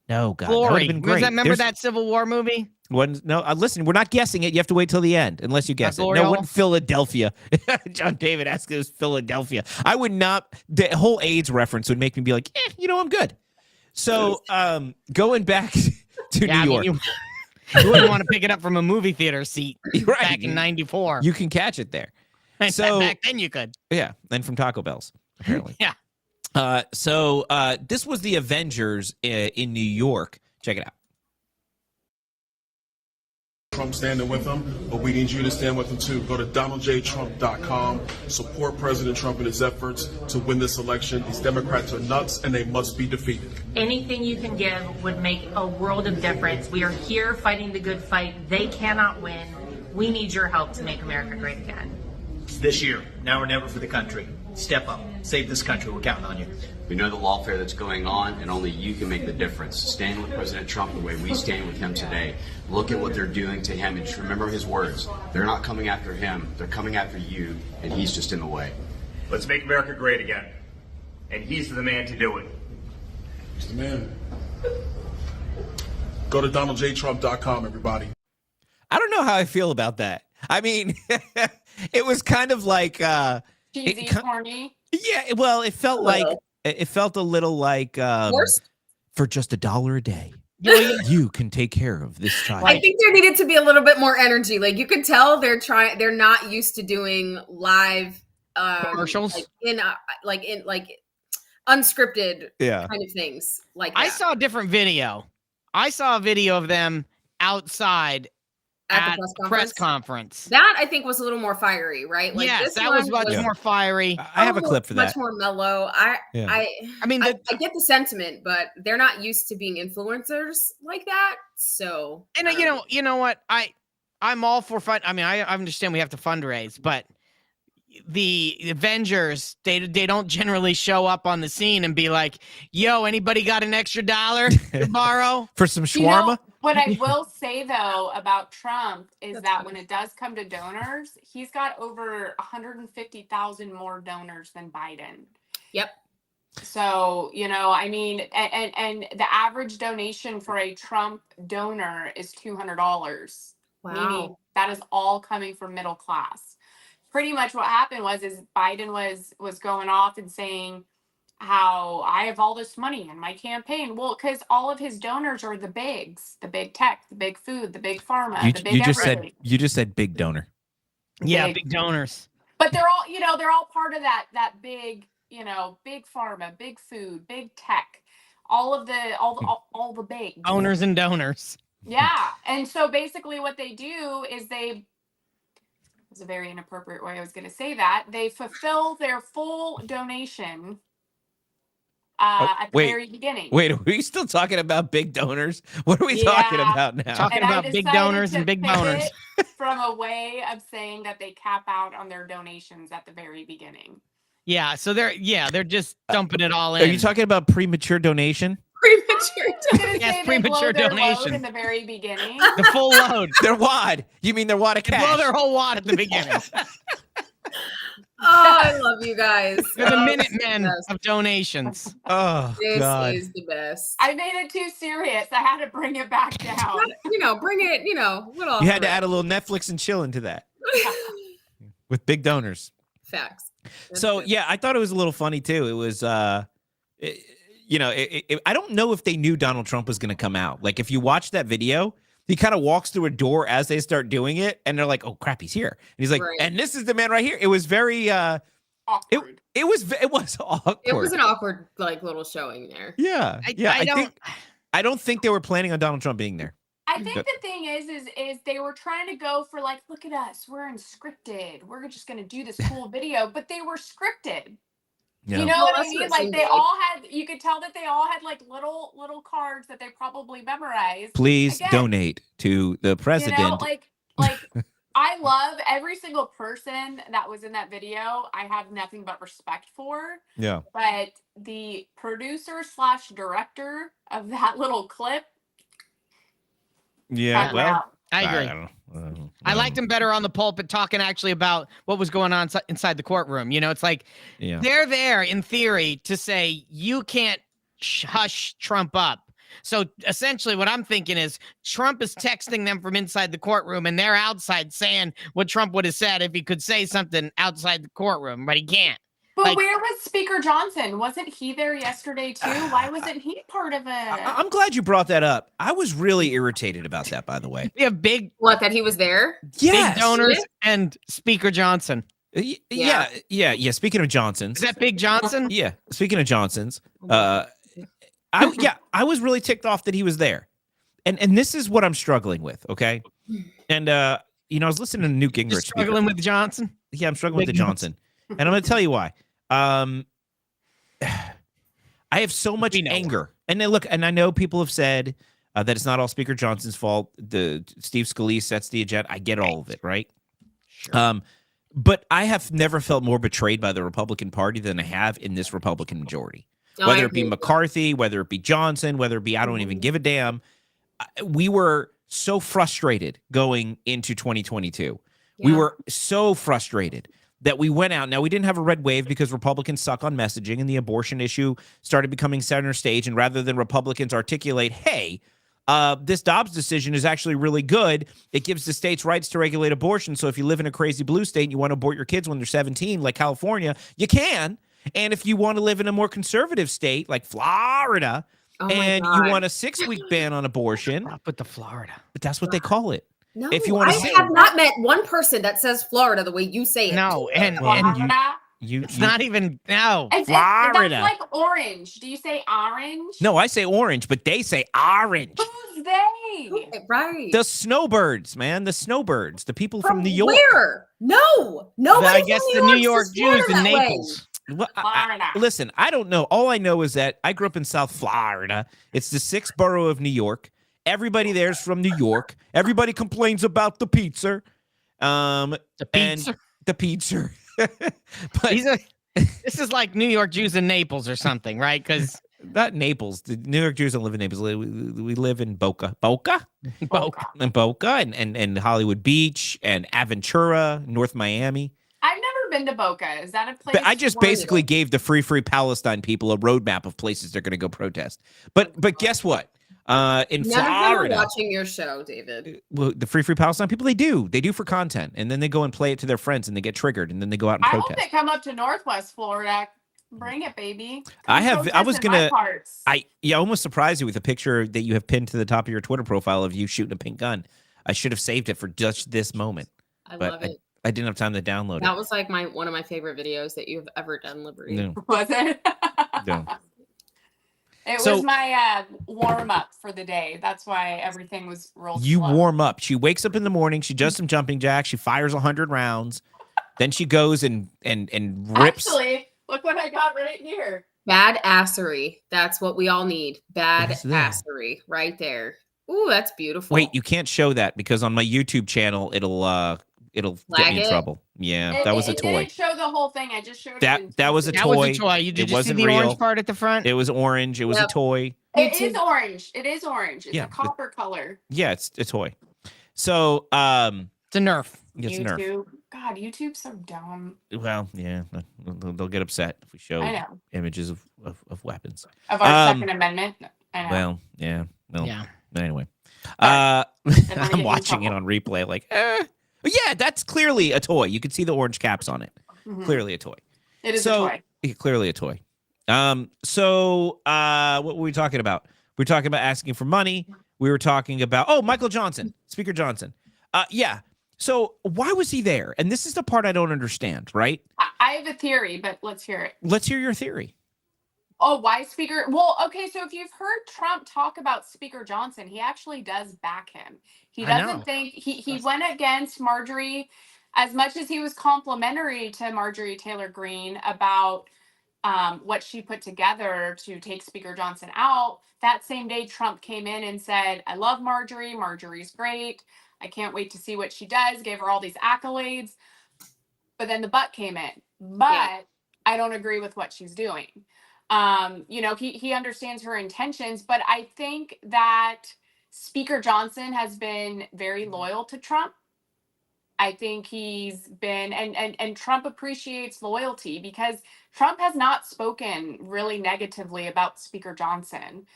No, God, Glory. that would have been great. Remember that Civil War movie? Listen, we're not guessing it. You have to wait till the end, unless you guess it. No, it wasn't Philadelphia. John David asked it was Philadelphia. I would not. The whole AIDS reference would make me be like, I'm good. So, going back to New York. You wouldn't want to pick it up from a movie theater seat back in 94. You can catch it there. So back then you could. Yeah, and from Taco Bell's, apparently. Yeah. So this was the Avengers in New York. Check it out. Trump standing with him, but we need you to stand with him too. Go to DonaldJTrump.com. Support President Trump in his efforts to win this election. These Democrats are nuts and they must be defeated. Anything you can give would make a world of difference. We are here fighting the good fight. They cannot win. We need your help to make America great again. This year, now or never for the country. Step up. Save this country. We're counting on you. We know the lawfare that's going on, and only you can make the difference. Stand with President Trump the way we stand with him today. Look at what they're doing to him, and just remember his words. They're not coming after him. They're coming after you, and he's just in the way. Let's make America great again. And he's the man to do it. He's the man. Go to DonaldJTrump.com, everybody. I don't know how I feel about that. I mean, it was kind of like... cheesy, corny. Yeah, well, it felt like... It felt a little like... Forced? for just $1 a day, You you can take care of this child. I think there needed to be a little bit more energy. Like you could tell they're not used to doing live commercials, like unscripted kind of things like that. I saw a different video. I saw a video of them outside at the press conference. That I think was a little more fiery, right? Like yes, this that was much more fiery. I have a clip for that. Much more mellow. I mean, I get the sentiment, but they're not used to being influencers like that. So, and you know what? I'm all for fun. I mean, I understand we have to fundraise, but the Avengers, they don't generally show up on the scene and be like, "Yo, anybody got an extra $1 to borrow for some shawarma?" What I will say though about Trump is that when it does come to donors, he's got over 150,000 more donors than Biden. Yep. So, I mean, and the average donation for a Trump donor is $200. Wow. Meaning that is all coming from middle class. Pretty much what happened is Biden was going off and saying how I have all this money in my campaign. Well, because all of his donors are the bigs, the big tech, the big food, the big pharma, the big everything. You just said big donor. Yeah, big donors. But they're all part of that big, big pharma, big food, big tech, all the big owners and donors. Yeah. And so basically what they do is it's a very inappropriate way I was going to say that. They fulfill their full donation at the very beginning. Wait, are we still talking about big donors? What are we talking about now? Talking about big donors and big boners. From a way of saying that they cap out on their donations at the very beginning. Yeah, so they're just dumping it all in. Are you talking about premature donation? Premature donation in the very beginning. The full load. Their wad. You mean their wad of cash? Blow their whole wad at the beginning. Oh, I love you guys. They're the Minutemen of donations. Oh, this God. is the best. I made it too serious. I had to bring it back down. Bring it. What else? You had to add a little Netflix and chill into that with big donors. Facts. So yeah, I thought it was a little funny too. It was, I don't know if they knew Donald Trump was going to come out. Like if you watch that video, he kind of walks through a door as they start doing it, and they're like, "Oh crap, he's here!" And he's like, Right. "And this is the man right here." It was very awkward. It was awkward. It was an awkward little showing there. Yeah, I don't think they were planning on Donald Trump being there. I think the thing is they were trying to go for like, look at us, we're unscripted. We're just gonna do this cool video, but they were scripted. Yeah. You know what I mean? Like they all had, you could tell that they all had like little cards that they probably memorized. Please Again, donate to the president. like I love every single person that was in that video. I have nothing but respect for. Yeah. But the producer/director of that little clip. Yeah. Well, I agree. I don't know. I liked him better on the pulpit talking actually about what was going on inside the courtroom. It's like they're there in theory to say you can't hush Trump up. So essentially what I'm thinking is Trump is texting them from inside the courtroom and they're outside saying what Trump would have said if he could say something outside the courtroom, but he can't. But where was Speaker Johnson? Wasn't he there yesterday too? Why wasn't he part of it? I'm glad you brought that up. I was really irritated about that, by the way. We have that he was there? Yes. Big donors and Speaker Johnson. Yeah. Speaking of Johnsons. Is that Big Johnson? Yeah. Speaking of Johnsons, I was really ticked off that he was there. And this is what I'm struggling with, okay? And I was listening to Newt Gingrich. Just struggling with Johnson? Yeah, I'm struggling with the Johnson. And I'm going to tell you why. I have so much anger. And then look, and I know people have said that it's not all Speaker Johnson's fault. Steve Scalise sets the agenda. I get all of it, right? Sure. But I have never felt more betrayed by the Republican Party than I have in this Republican majority. Whether it be McCarthy, whether it be Johnson, whether it be I don't even give a damn. We were so frustrated going into 2022. Yeah. We were so frustrated that we went out. Now, we didn't have a red wave because Republicans suck on messaging and the abortion issue started becoming center stage. And rather than Republicans articulate, hey, this Dobbs decision is actually really good. It gives the states rights to regulate abortion. So if you live in a crazy blue state and you want to abort your kids when they're 17, like California, you can. And if you want to live in a more conservative state like Florida, Oh and my you God. want a 6-week ban on abortion. Up with the Florida. But that's what they call it. No, If you want I to say, have not met one person that says Florida the way you say it. No, and it's not even That's Florida. like orange. Do you say orange? No, I say orange, but they say orange. Who's they? Right. The snowbirds, man. The snowbirds. The people from New York. Where? No. Nobody I from guess New the New York York says Jews Florida in that way. Naples. Well, Florida. Listen, I don't know. All I know is that I grew up in South Florida. It's the 6th borough of New York. Everybody there's from New York. Everybody complains about the pizza. The pizza. And the pizza. But this is like New York Jews in Naples or something, right? Because not Naples. The New York Jews don't live in Naples. We live in Boca. Boca? In Boca and Hollywood Beach and Aventura, North Miami. I've never been to Boca. Is that a place? But I just basically gave the Free Palestine people a roadmap of places they're going to go protest. But guess what? In None of them Florida, are watching your show, David. well, the Free Palestine people, they do for content, and then they go and play it to their friends, and they get triggered, and then they go out and I hope protest. they come up to Northwest Florida. Bring it, baby. I was gonna. I almost surprised you with a picture that you have pinned to the top of your Twitter profile of you shooting a pink gun. I should have saved it for just this moment. I love it. I didn't have time to download That it. was like one of my favorite videos that you've ever done, Liberty. No. Was it? No. It So- was my warm up for the day. That's why everything was real You slow. warm up. She wakes up in the morning. She does some jumping jacks. She fires 100 rounds. Then she goes and rips. Actually, look what I got right here. Badassery. That's what we all need. What is that? Badassery right there. Ooh, that's beautiful. Wait, you can't show that because on my YouTube channel it'll get Flag me in it? trouble. Yeah, that was a It toy. didn't show the whole thing. I just showed That it. was a that toy. was a toy. Did It you see wasn't the real. orange part at the front? It was orange. It was a Yep. toy. It is orange. It is orange. It's Yeah, a but- copper color. Yeah, it's a toy. So It's a Nerf. it's Nerf. YouTube. God, YouTube's so dumb. Well, yeah, they'll get upset if we show I know. images of weapons. Of our Second Amendment. I know. Well, yeah. Well, Yeah. anyway. wanna get I'm in watching it trouble. on replay like, yeah, that's clearly a toy. You can see the orange caps on it. Mhm. Clearly a toy. It is So- a toy. Yeah, clearly a toy. What were we talking about? We were talking about asking for money. We were talking about, Michael Johnson, Speaker Johnson. Yeah. So why was he there? And this is the part I don't understand, right? I have a theory, but let's hear it. Let's hear your theory. Oh, why Speaker? Well, okay, so if you've heard Trump talk about Speaker Johnson, he actually does back him. He I doesn't know. think he went against Marjorie as much as he was complimentary to Marjorie Taylor Greene about what she put together to take Speaker Johnson out. That same day, Trump came in and said, I love Marjorie. Marjorie's great. I can't wait to see what she does. Gave her all these accolades. But then the butt came in. But I don't agree with what she's doing. He understands her intentions, but I think that Speaker Johnson has been very loyal to Trump. I think he's been, and Trump appreciates loyalty because Trump has not spoken really negatively about Speaker Johnson.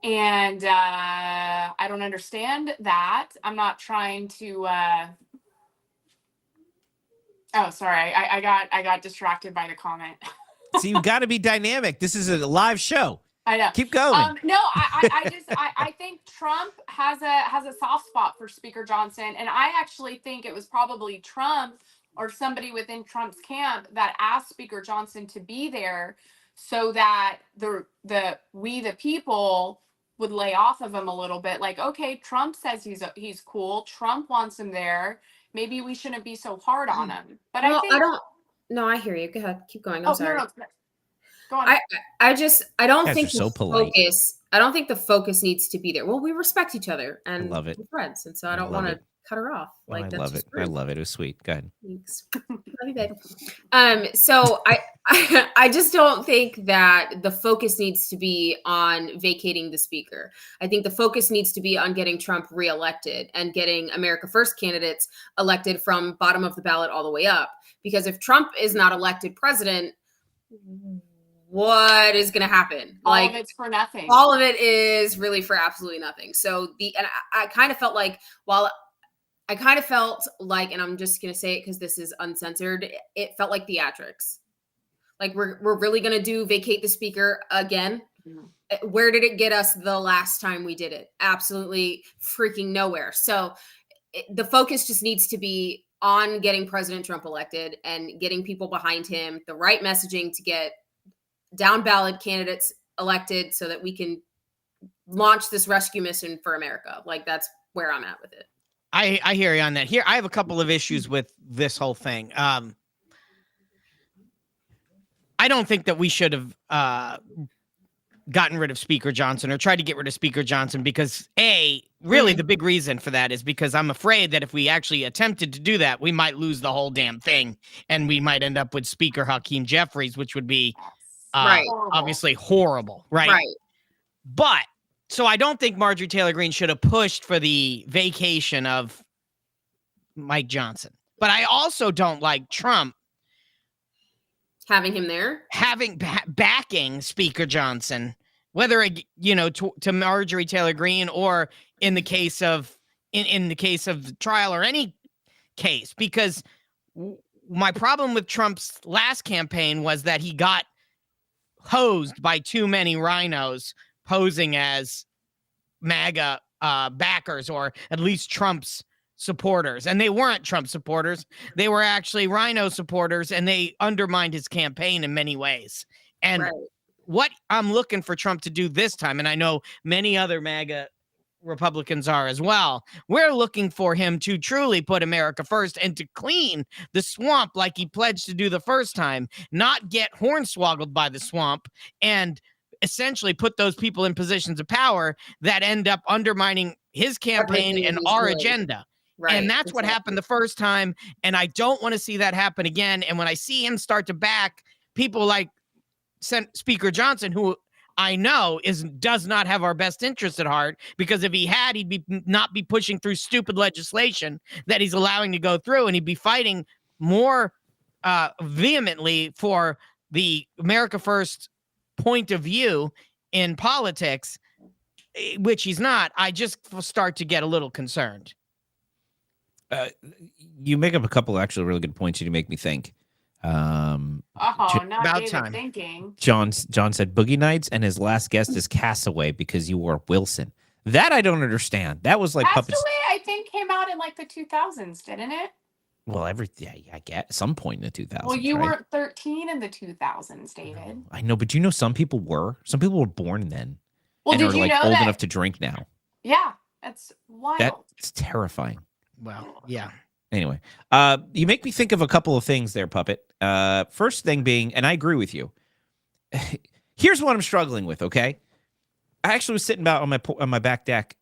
And I don't understand that. I'm not trying to. Oh, sorry. I got distracted by the comment. See, you got to be dynamic. This is a live show. I know. Keep going. No, I think Trump has a soft spot for Speaker Johnson, and I actually think it was probably Trump or somebody within Trump's camp that asked Speaker Johnson to be there so that we the people would lay off of him a little bit. Like, okay, Trump says he's cool. Trump wants him there. Maybe we shouldn't be so hard on him. But Well, I think I don't. No, I hear you. Go ahead. Keep going. I'm sorry. No. Go on. I don't Guys think are so the polite. focus. I don't think the focus needs to be there. Well, we respect each other and love it. we're friends, and so I I don't love want to it. cut her off. Oh, Like I that's love it. just I rude. love it. It was sweet. Go ahead. Thanks. Love you, babe. So I just don't think that the focus needs to be on vacating the speaker. I think the focus needs to be on getting Trump reelected and getting America First candidates elected from bottom of the ballot all the way up. Because if Trump is not elected president, what is going to happen? All of it's for nothing. All of it is really for absolutely nothing. So I kind of felt like and I'm just going to say it because this is uncensored. It felt like theatrics. Like we're really going to do vacate the speaker again. Where did it get us the last time we did it? Absolutely freaking nowhere. So the focus just needs to be on getting President Trump elected and getting people behind him, the right messaging to get down ballot candidates elected so that we can launch this rescue mission for America. Like, that's where I'm at with it. I hear you on that. Here, I have a couple of issues with this whole thing. I don't think that we should have gotten rid of Speaker Johnson or tried to get rid of Speaker Johnson because really the big reason for that is because I'm afraid that if we actually attempted to do that, we might lose the whole damn thing and we might end up with Speaker Hakeem Jeffries, which would be obviously horrible. Right. But so I don't think Marjorie Taylor Greene should have pushed for the vacation of Mike Johnson. But I also don't like Trump having him there, backing Speaker Johnson, whether to Marjorie Taylor Greene or in the case of the trial or any case, because my problem with Trump's last campaign was that he got hosed by too many rhinos posing as MAGA backers, or at least Trump's supporters. And they weren't Trump supporters. They were actually rhino supporters, and they undermined his campaign in many ways. And what I'm looking for Trump to do this time, and I know many other MAGA Republicans are as well, we're looking for him to truly put America first and to clean the swamp like he pledged to do the first time, not get hornswoggled by the swamp and essentially put those people in positions of power that end up undermining his campaign and our agenda. And that's what happened the first time. And I don't want to see that happen again. And when I see him start to back people like Speaker Johnson, who I know does not have our best interest at heart, because if he had, he'd not be pushing through stupid legislation that he's allowing to go through, and he'd be fighting more vehemently for the America First point of view in politics, which he's not. I just start to get a little concerned. You make up a couple of actually really good points. You make me think. Not about David time. thinking. John said Boogie Nights, and his last guest is Castaway because you were Wilson. That I don't understand. That was like Castaway, puppets. I think, came out in like the 2000s, didn't it? Well, I get some point in the 2000s. Well, you right? weren't 13 in the 2000s, David. I know, but some people were. Some people were born then. Well, and did are you like know old that? enough to drink now. Yeah, that's wild. That's terrifying. Well, yeah. Anyway, you make me think of a couple of things there, Puppet. First thing being, and I agree with you. Here's what I'm struggling with. Okay, I actually was sitting out on my deck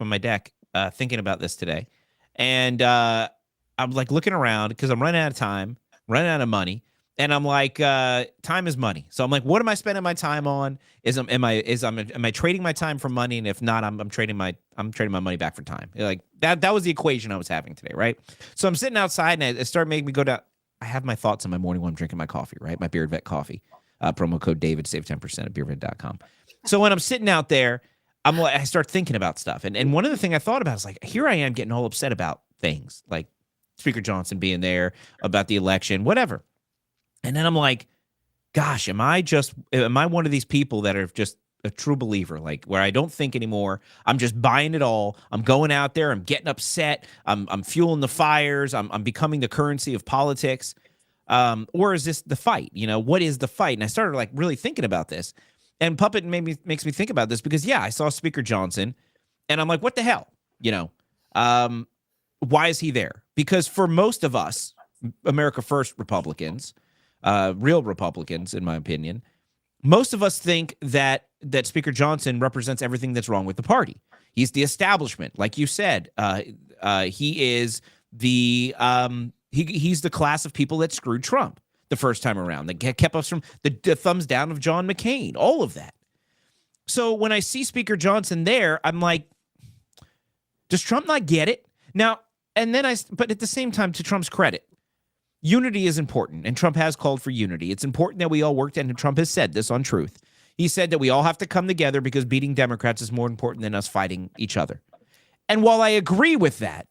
thinking about this today, and I'm like looking around because I'm running out of time, running out of money, and I'm like, time is money. So I'm like, what am I spending my time on? Am I trading my time for money? And if not, I'm trading my money back for time. Like that was the equation I was having today, right? So I'm sitting outside, and it started making me go down. I have my thoughts in my morning when I'm drinking my coffee, right? My Beard Vet coffee. Promo code David, save 10% at beervet.com. So when I'm sitting out there, I start thinking about stuff. And one of the things I thought about is like, here I am getting all upset about things like Speaker Johnson being there, about the election, whatever. And then I'm like, gosh, am I one of these people that are just a true believer, like where I don't think anymore? I'm just buying it all. I'm going out there. I'm getting upset. I'm fueling the fires. I'm becoming the currency of politics. Or is this the fight? What is the fight? And I started like really thinking about this. And Puppet makes me think about this because, yeah, I saw Speaker Johnson and I'm like, what the hell? Why is he there? Because for most of us, America First Republicans, real Republicans, in my opinion, most of us think that Speaker Johnson represents everything that's wrong with the party. He's the establishment, like you said. He is the he's the class of people that screwed Trump the first time around, that kept us from the thumbs down of John McCain, all of that. So when I see Speaker Johnson there, I'm like, does Trump not get it? Now, but at the same time, to Trump's credit, unity is important, and Trump has called for unity. It's important that we all work, and Trump has said this on Truth. He said that we all have to come together because beating Democrats is more important than us fighting each other. And while I agree with that,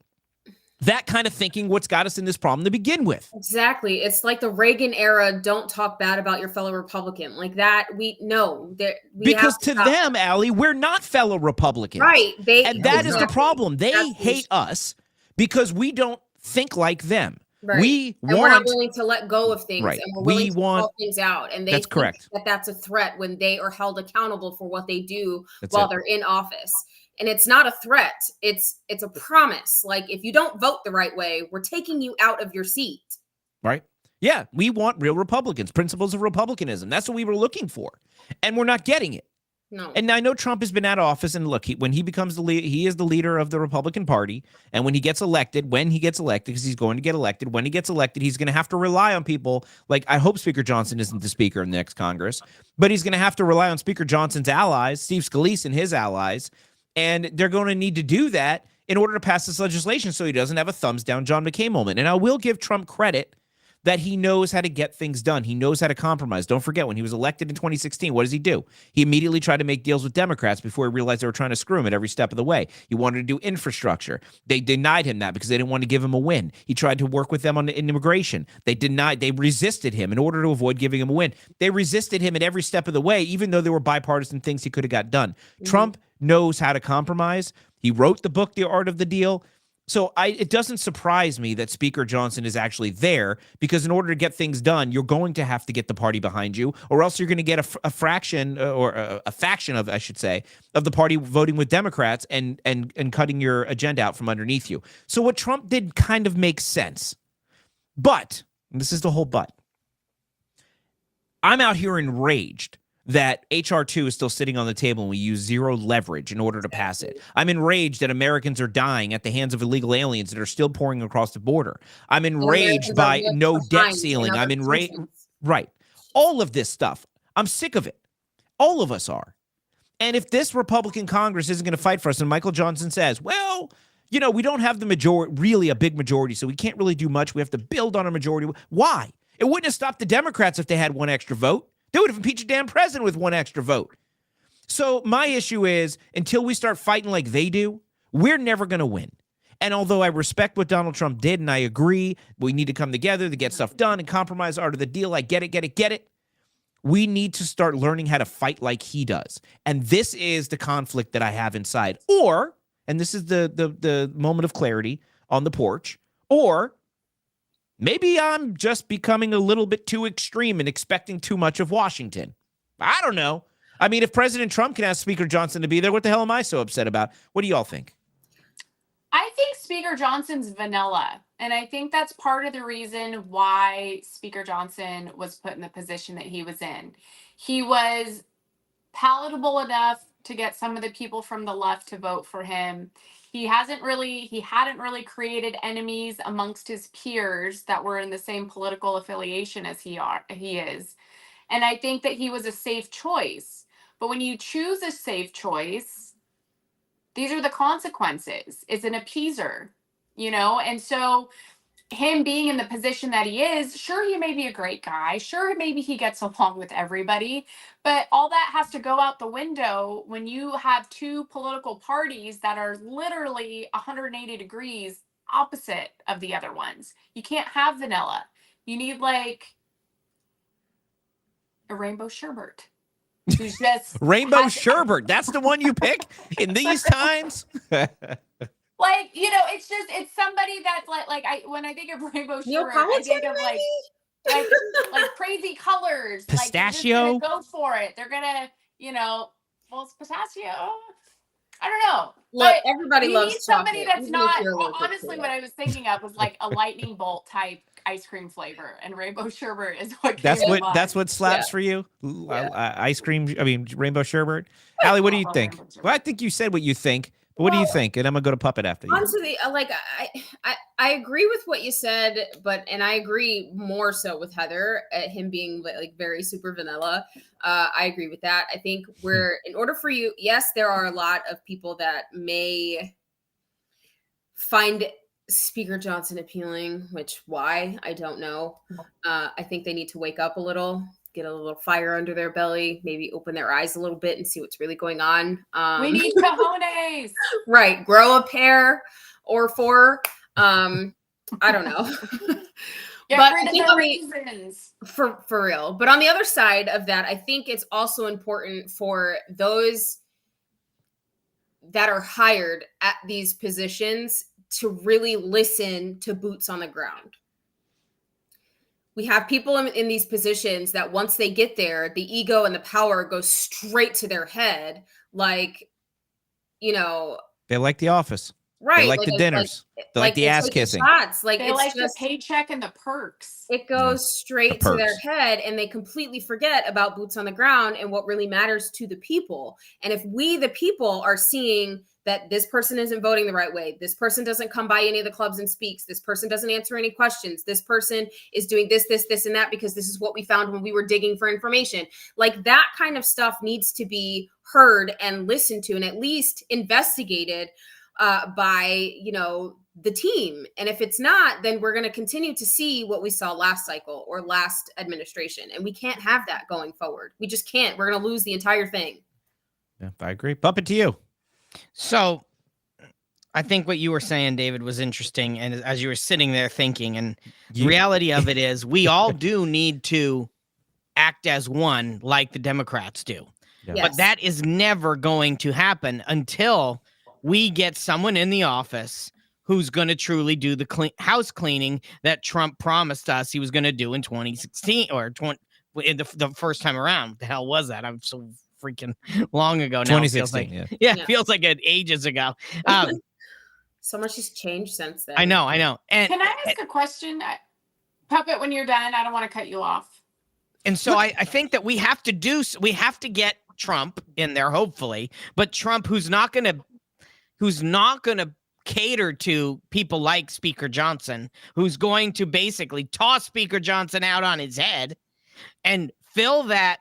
that kind of thinking what's got us in this problem to begin with. Exactly. It's like the Reagan era, don't talk bad about your fellow Republican. Like that, because to them, Allie, we're not fellow Republicans. Right. And that is the problem. They hate us because we don't think like them. Right. We're not willing to let go of things, and we're willing to call things out. And they that's think correct. that's a threat when they are held accountable for what they do while they're in office. And it's not a threat. It's a promise. Like, if you don't vote the right way, we're taking you out of your seat. Right. Yeah. We want real Republicans, principles of republicanism. That's what we were looking for. And we're not getting it. No. And I know Trump has been out of office, and look, when he becomes he is the leader of the Republican Party. And when he gets elected, because he's going to get elected, when he gets elected, he's going to have to rely on people like, I hope Speaker Johnson isn't the Speaker in the next Congress, but he's going to have to rely on Speaker Johnson's allies, Steve Scalise and his allies. And they're going to need to do that in order to pass this legislation so he doesn't have a thumbs down John McCain moment. And I will give Trump credit that he knows how to get things done. He knows how to compromise. Don't forget, when he was elected in 2016, what does he do? He immediately tried to make deals with Democrats before he realized they were trying to screw him at every step of the way. He wanted to do infrastructure. They denied him that because they didn't want to give him a win. He tried to work with them on immigration. They resisted him in order to avoid giving him a win. They resisted him at every step of the way, even though there were bipartisan things he could have got done. Trump knows how to compromise. He wrote the book, The Art of the Deal. So it doesn't surprise me that Speaker Johnson is actually there, because in order to get things done, you're going to have to get the party behind you, or else you're going to get a fraction or a faction of, I should say, of the party voting with Democrats and cutting your agenda out from underneath you. So what Trump did kind of makes sense. But, and this is the whole but, I'm out here enraged that H.R. 2 is still sitting on the table and we use zero leverage in order to pass it. I'm enraged that Americans are dying at the hands of illegal aliens that are still pouring across the border. I'm enraged by no debt ceiling. I'm enraged. Right. All of this stuff. I'm sick of it. All of us are. And if this Republican Congress isn't going to fight for us, and Michael Johnson says, well, we don't have the majority, really a big majority, so we can't really do much. We have to build on a majority. Why? It wouldn't have stopped the Democrats if they had one extra vote. They would have impeached a damn president with one extra vote. So my issue is, until we start fighting like they do, we're never going to win. And although I respect what Donald Trump did, and I agree, we need to come together to get stuff done and compromise art of the deal. I get it. We need to start learning how to fight like he does. And this is the conflict that I have inside. Or, and this is the moment of clarity on the porch, or maybe I'm just becoming a little bit too extreme and expecting too much of Washington. I don't know. I mean, if President Trump can ask Speaker Johnson to be there, what the hell am I so upset about? What do y'all think? I think Speaker Johnson's vanilla. And I think that's part of the reason why Speaker Johnson was put in the position that he was in. He was palatable enough to get some of the people from the left to vote for him. He hadn't really created enemies amongst his peers that were in the same political affiliation as he is. And I think that he was a safe choice. But when you choose a safe choice, these are the consequences. It's an appeaser, And so him being in the position that he is, sure, he may be a great guy. Sure, maybe he gets along with everybody. But all that has to go out the window when you have two political parties that are literally 180 degrees opposite of the other ones. You can't have vanilla. You need like a rainbow sherbet. Who's just Rainbow sherbet. That's the one you pick in these times. Like, it's somebody that's when I think of rainbow sherbet, I think of like crazy colors. Pistachio. Like, they're just gonna go for it. They're gonna, well, it's pistachio. I don't know. Look, everybody loves somebody chocolate, that's not. to Honestly, what I was thinking of was like a lightning bolt type ice cream flavor, and rainbow sherbet is what. That's what slaps for you. Ice cream. I mean, rainbow sherbet. Allie, what do you think? Well, I think you said what you think. But what do you think? And I'm gonna go to Puppet after you. Honestly, I agree with what you said, and I agree more so with Heather, him being like very super vanilla. I agree with that. I think in order for you, yes, there are a lot of people that may find Speaker Johnson appealing, why I don't know. I think they need to wake up a little, get a little fire under their belly, maybe open their eyes a little bit and see what's really going on. We need cojones. Right. Grow a pair or four. I don't know. Get But rid I of think the on the, reasons. for real. But on the other side of that, I think it's also important for those that are hired at these positions to really listen to boots on the ground. We have people in these positions that once they get there, the ego and the power goes straight to their head. Like, you know, They like The Office. right. They like the dinners. They like the ass kissing. Shots. Like, They it's like just the paycheck and the perks. it goes straight The to their perks. head, and they completely forget about boots on the ground and what really matters to the people. And if we, the people, are seeing that this person isn't voting the right way, this person doesn't come by any of the clubs and speaks, this person doesn't answer any questions, this person is doing this, and that because this is what we found when we were digging for information. Like, that kind of stuff needs to be heard and listened to and at least investigated by, you know, the team. And if it's not, then we're going to continue to see what we saw last cycle or last administration. And we can't have that going forward. We just can't. We're going to lose the entire thing. Yeah, I agree. Puppet to you. So I think what you were saying, David, was interesting. And as you were sitting there thinking, and the reality of it is we all do need to act as one like the Democrats do. Yeah. Yes. But that is never going to happen until we get someone in the office who's going to truly do the house cleaning that Trump promised us he was going to do in 2016 or the first time around. What the hell was that? I'm so freaking long ago now. 2016, It feels like it ages ago. So much has changed since then. I know. And can I ask a question? Puppet, when you're done, I don't want to cut you off. And so I think that we have to get Trump in there, hopefully, but Trump who's not going to cater to people like Speaker Johnson, who's going to basically toss Speaker Johnson out on his head and fill that.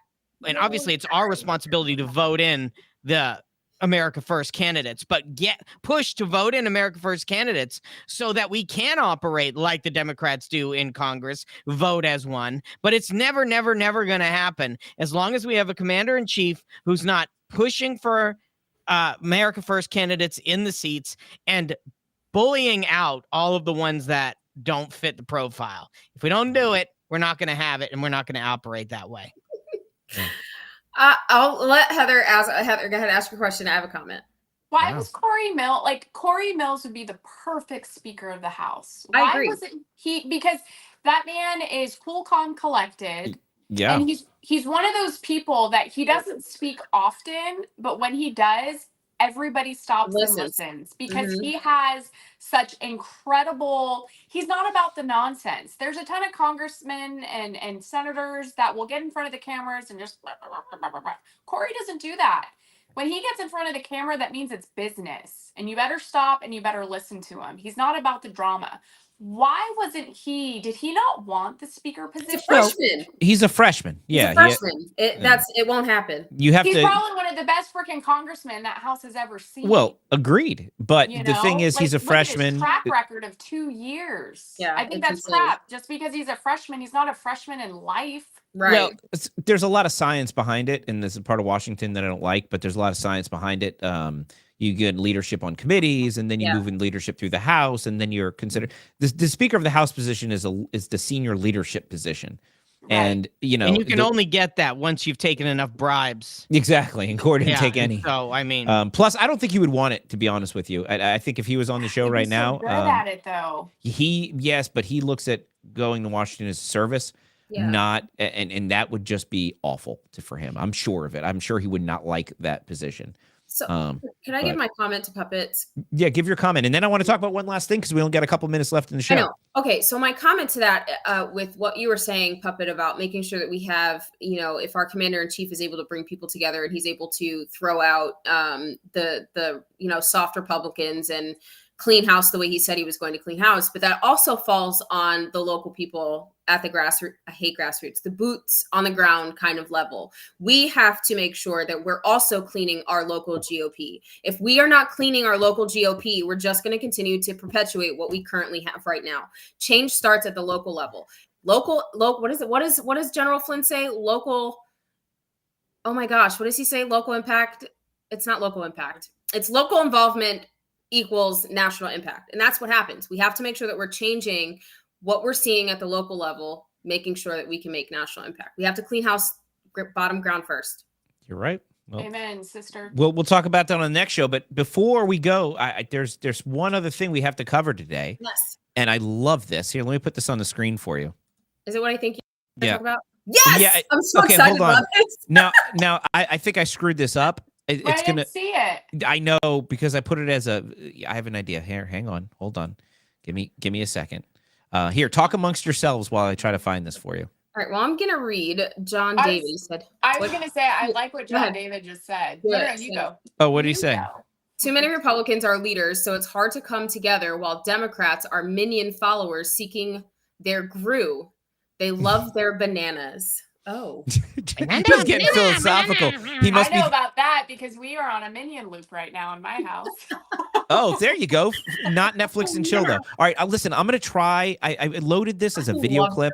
And obviously it's our responsibility to vote in the America First candidates, but get pushed to vote in America First candidates so that we can operate like the Democrats do in Congress, vote as one. But it's never going to happen as long as we have a commander in chief who's not pushing for America First candidates in the seats and bullying out all of the ones that don't fit the profile. If we don't do it, we're not going to have it, and we're not going to operate that way. I'll let Heather ask. Heather, go ahead and ask your question. I have a comment. Why was Corey Mills Corey Mills would be the perfect Speaker of the House? Why I agree. wasn't he? Because that man is cool, calm, collected. Yeah. And he's one of those people that he doesn't speak often, but when he does, everybody stops and listens because he has such incredible, he's not about the nonsense. There's a ton of congressmen and senators that will get in front of the cameras and just blah, blah, blah, blah, blah. Corey doesn't do that. When he gets in front of the camera, that means it's business, and you better stop and you better listen to him. He's not about the drama. Why wasn't he? Did he not want the speaker position? He's a freshman. He's a freshman. Yeah. He's a freshman. It won't happen. You have He's to. probably one of the best freaking congressmen that House has ever seen. Well, agreed. But You the thing know? is, he's a Like, look at his freshman. track record of 2 years. Yeah, I think it's that's insane. crap. Just because he's a freshman, he's not a freshman in life. Right. Well, there's a lot of science behind it, and this is part of Washington that I don't like, but there's a lot of science behind it. You get leadership on committees, and then you move in leadership through the House, and then you're considered the Speaker of the House position is the senior leadership position. Right. And you know, and you can only get that once you've taken enough bribes. Exactly, and Corey didn't take any. So I mean, plus, I don't think he would want it, to be honest with you. I think if he was on the show right now, good at it though. But he looks at going to Washington as service. Not and that would just be awful for him. I'm sure of it. I'm sure he would not like that position. So can I give my comment to Puppets? Yeah, give your comment. And then I want to talk about one last thing because we only got a couple minutes left in the show. I know. Okay, so my comment to that with what you were saying, Puppet, about making sure that we have, you know, if our commander-in-chief is able to bring people together and he's able to throw out the you know, soft Republicans and clean house the way he said he was going to clean house, but that also falls on the local people at the grassroots. I hate grassroots, the boots on the ground kind of level. We have to make sure that we're also cleaning our local GOP. If we are not cleaning our local GOP, we're just going to continue to perpetuate what we currently have right now. Change starts at the local level. Local, what is it? What does General Flynn say? Local. Oh my gosh, what does he say? Local impact. It's not local impact. It's local involvement equals national impact. And that's what happens. We have to make sure that we're changing what we're seeing at the local level, making sure that we can make national impact. We have to clean house bottom ground first. You're right. Well, amen, sister. We'll talk about that on the next show. But before we go, there's one other thing we have to cover today. Yes. And I love this. Here, let me put this on the screen for you. Is it what I think you Yeah. talk about? Yes. Yeah. I'm so Okay, excited hold on. about this. Now, I think I screwed this up. I didn't see it. I know, because I put it as I have an idea. Here, hang on. Hold on. Give me a second. Here, talk amongst yourselves while I try to find this for you. All right. Well, I'm going to read John David said. I was going to say, I like what John David just said. No, you go. Oh, what did he say? Too many Republicans are leaders, so it's hard to come together, while Democrats are minion followers seeking their GRU. They love their bananas. Oh. He's getting philosophical. He must I know be. about that because we are on a minion loop right now in my house. Oh, there you go. Not Netflix and chill, though. All right, listen, I'm going to try. I loaded this as a video clip.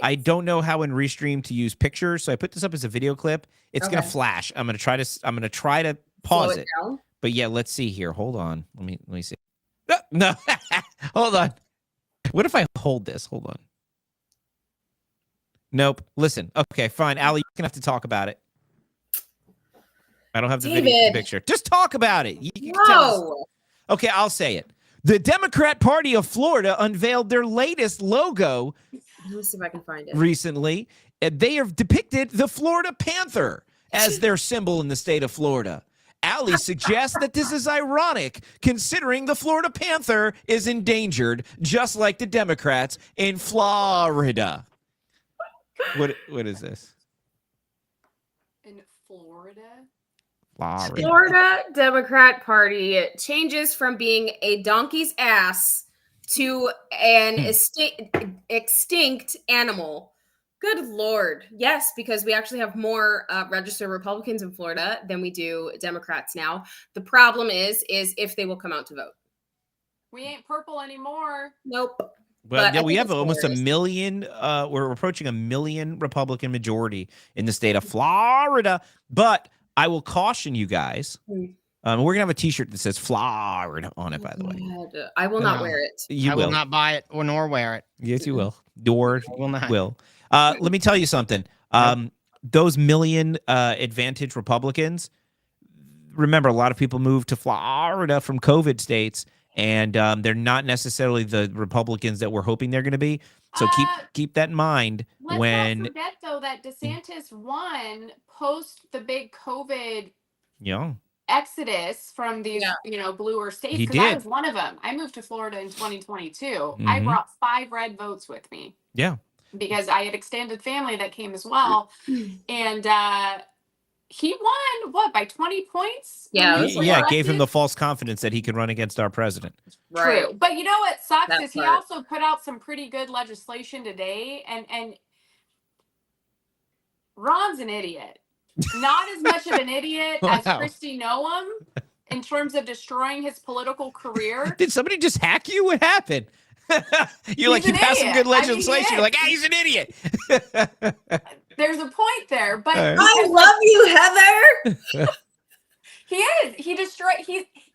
I don't know how in Restream to use pictures, so I put this up as a video clip. It's going to flash. I'm going to try to pause it. But yeah, let's see here. Hold on. Let me see. No. Hold on. What if I hold this? Hold on. Nope. Listen. Okay, fine. Allie, you're going to have to talk about it. I don't have the video picture. Just talk about it. You can tell us. Okay, I'll say it. The Democrat Party of Florida unveiled their latest logo. Let me see if I can find it. Recently, they have depicted the Florida Panther as their symbol in the state of Florida. Allie suggests that this is ironic, considering the Florida Panther is endangered, just like the Democrats in Florida. What is this? In Florida? Florida Democrat Party changes from being a donkey's ass to an extinct animal. Good Lord. Yes, because we actually have more registered Republicans in Florida than we do Democrats now. The problem is if they will come out to vote. We ain't purple anymore. Nope. Well, yeah, we have almost a million. We're approaching a million Republican majority in the state of Florida. But I will caution you guys. We're going to have a T-shirt that says Florida on it, by the way. I will not wear it. I will not buy it or nor wear it. Yes, you will. Or will not. Will. Let me tell you something. Those million advantage Republicans, remember, a lot of people moved to Florida from COVID states, and they're not necessarily the Republicans that we're hoping they're going to be. So keep that in mind. Let's not forget, though, that DeSantis won post the big COVID exodus from these, bluer states. He Because I did. was one of them. I moved to Florida in 2022. I Mhm. brought 5 red votes with me. Yeah. Because I had extended family that came as well. And he won, by 20 points? Gave him the false confidence that he could run against our president. True. But you know what sucks That is he part. also put out some pretty good legislation today. And Ron's an idiot. Not as much of an idiot as Kristi Noem in terms of destroying his political career. Did somebody just hack you? What happened? You're like, you passed some good legislation. You're like, he's an idiot. There's a point there, but I love you, Heather. he is.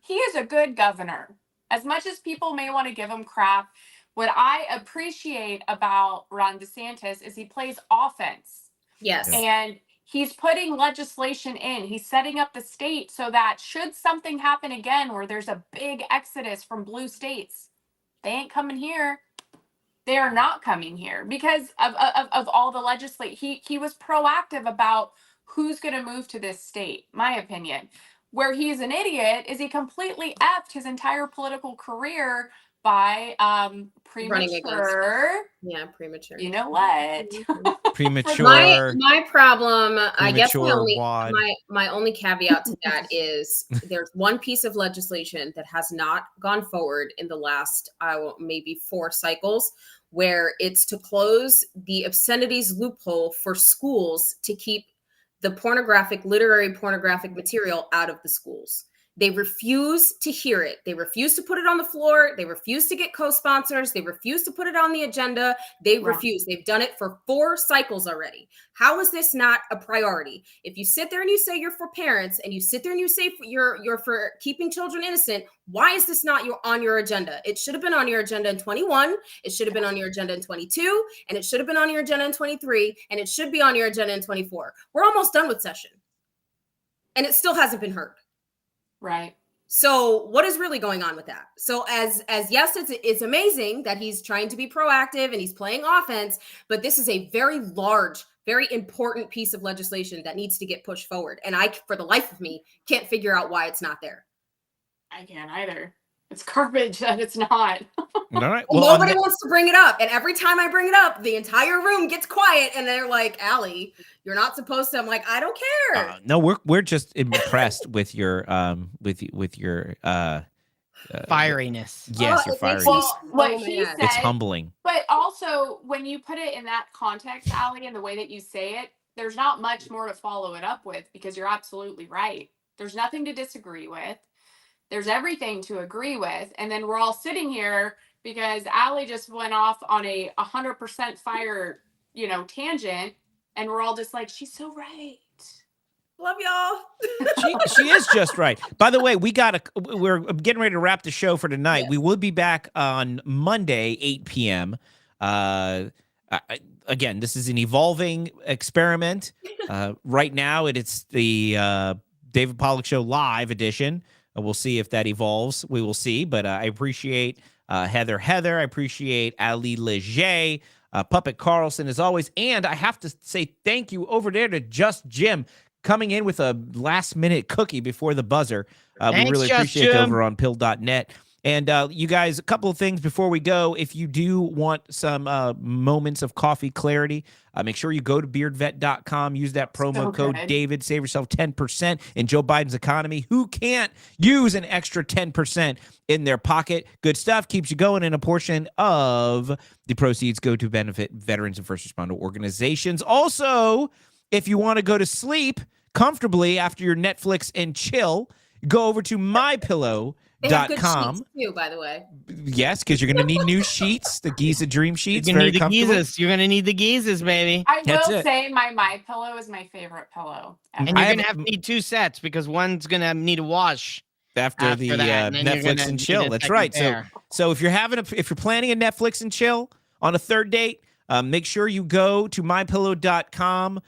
He is a good governor. As much as people may want to give him crap, what I appreciate about Ron DeSantis is he plays offense. Yes. And he's putting legislation in. He's setting up the state so that should something happen again where there's a big exodus from blue states, they ain't coming here. They are not coming here because of all the legislation. He was proactive about who's going to move to this state, my opinion. Where he's an idiot is he completely effed his entire political career by premature. Yeah, premature. You know what? Premature. My problem, I guess wad. my only caveat to that is there's one piece of legislation that has not gone forward in the last maybe 4 cycles, where it's to close the obscenities loophole for schools to keep the literary pornographic material out of the schools. They refuse to hear it. They refuse to put it on the floor. They refuse to get co-sponsors. They refuse to put it on the agenda. They refuse. They've done it for 4 cycles already. How is this not a priority? If you sit there and you say you're for parents, and you sit there and you say you're for keeping children innocent, why is this not on your agenda? It should have been on your agenda in 21. It should have been on your agenda in 22, and it should have been on your agenda in 23, and it should be on your agenda in 24. We're almost done with session, and it still hasn't been heard. Right. So what is really going on with that? So as yes, it's amazing that he's trying to be proactive and he's playing offense, but this is a very large, very important piece of legislation that needs to get pushed forward. And I, for the life of me, can't figure out why it's not there. I can't either. It's garbage that it's not. All right. Well, nobody wants to bring it up. And every time I bring it up, the entire room gets quiet and they're like, Allie, you're not supposed to. I'm like, I don't care. No, we're just impressed with your with your fieriness. Yes, your fieriness. Well, what he said, it's humbling. But also, when you put it in that context, Allie, and the way that you say it, there's not much more to follow it up with, because you're absolutely right. There's nothing to disagree with. There's everything to agree with. And then we're all sitting here because Allie just went off on a 100% fire, tangent. And we're all just like, she's so right. Love y'all. She is just right. By the way, we're getting ready to wrap the show for tonight. Yes. We will be back on Monday, 8 p.m. Again, this is an evolving experiment. Right now, it's the David Pollack Show live edition. We'll see if that evolves. We will see. But I appreciate Heather. I appreciate Ali Legge. Puppet Carlson, as always. And I have to say thank you over there to Just Jim, coming in with a last-minute cookie before the buzzer. Thanks, we really appreciate it over on pill.net. And you guys, a couple of things before we go. If you do want some moments of coffee clarity, make sure you go to beardvet.com. Use that promo code David. Save yourself 10% in Joe Biden's economy. Who can't use an extra 10% in their pocket? Good stuff. Keeps you going, and a portion of the proceeds go to benefit veterans and first responder organizations. Also, if you want to go to sleep comfortably after your Netflix and chill, go over to MyPillow.com. They have good sheets too, by the way. Yes, because you're going to need new sheets, the Giza Dream Sheets. You're going to need the Gizas. You're going to need the Gizas, baby. I will say my pillow is my favorite pillow ever. And you're going to need 2 sets, because one's going to need a wash after the Netflix and chill. That's right. So if you're planning a Netflix and chill on a third date, make sure you go to mypillow.com.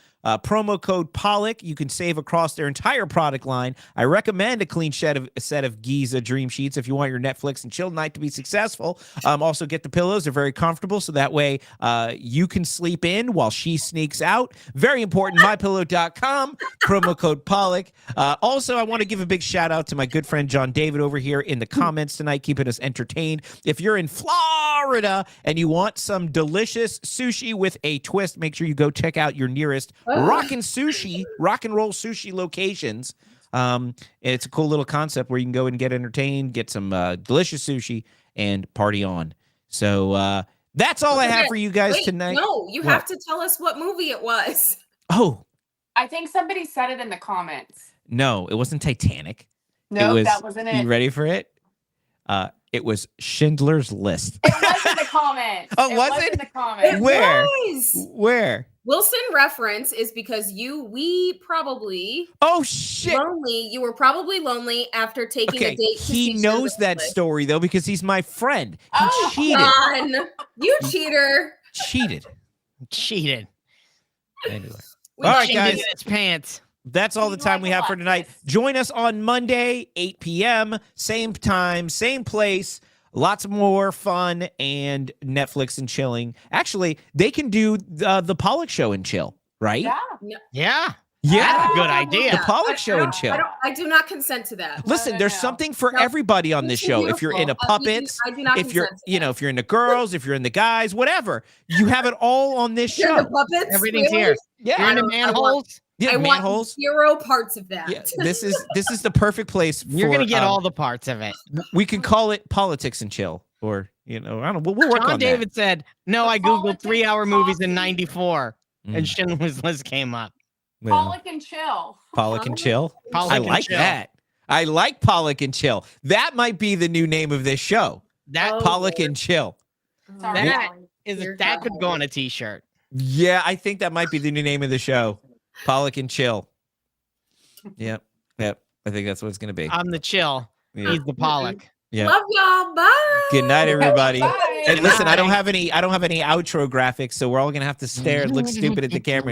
Promo code Pollack. You can save across their entire product line. I recommend a clean set of Giza Dream Sheets if you want your Netflix and chill night to be successful. Also, get the pillows. They're very comfortable, so that way you can sleep in while she sneaks out. Very important, mypillow.com. Promo code Pollack. Also, I want to give a big shout out to my good friend John David over here in the comments tonight, keeping us entertained. If you're in Florida and you want some delicious sushi with a twist, make sure you go check out your nearest rock and roll sushi locations. It's a cool little concept where you can go and get entertained, get some delicious sushi, and party on. So that's all I have for you guys tonight. No, you have to tell us what movie it was. Oh, I think somebody said it in the comments. No, it wasn't Titanic. No, that wasn't it. You ready for it? It was Schindler's List. It was in the comments. Oh, was it? In the comments. Where? Wilson reference is because we probably lonely. You were probably lonely after taking a date. He knows that story though, because he's my friend. He cheated. On. You cheater. Cheated. Anyway. All right, guys. Its pants. That's all the time we have for tonight. Join us on Monday, 8 p.m., same time, same place. Lots more fun and Netflix and chilling. Actually, they can do the Pollack Show and chill, right? Yeah. Yeah. Good idea. The Pollack Show and chill. I do not consent to that. Listen, there's something for everybody on this show. If you're into puppets, if you're, if you're into girls, if you're into guys, whatever, you have it all on this show. Puppets, everything's here. Yeah. You're into manholes. Yeah, I manholes. Want 0 parts of that. Yeah, this is the perfect place. You're gonna get all the parts of it. We can call it politics and chill, or I don't know. We'll work on that. John David said, "No, I googled 3-hour movies in '94, and Schindler's List came up." Pollack and chill. Pollack and chill. I like that. I like Pollack and Chill. That might be the new name of this show. That Pollack and Chill. That could go on a t-shirt. Yeah, I think that might be the new name of the show. Pollack and Chill. Yep. I think that's what it's going to be. I'm the Chill. Yeah. He's the Pollack. Yeah. Love y'all. Bye. Good night, everybody. Bye. And listen, I don't have any outro graphics, so we're all going to have to stare and look stupid at the camera.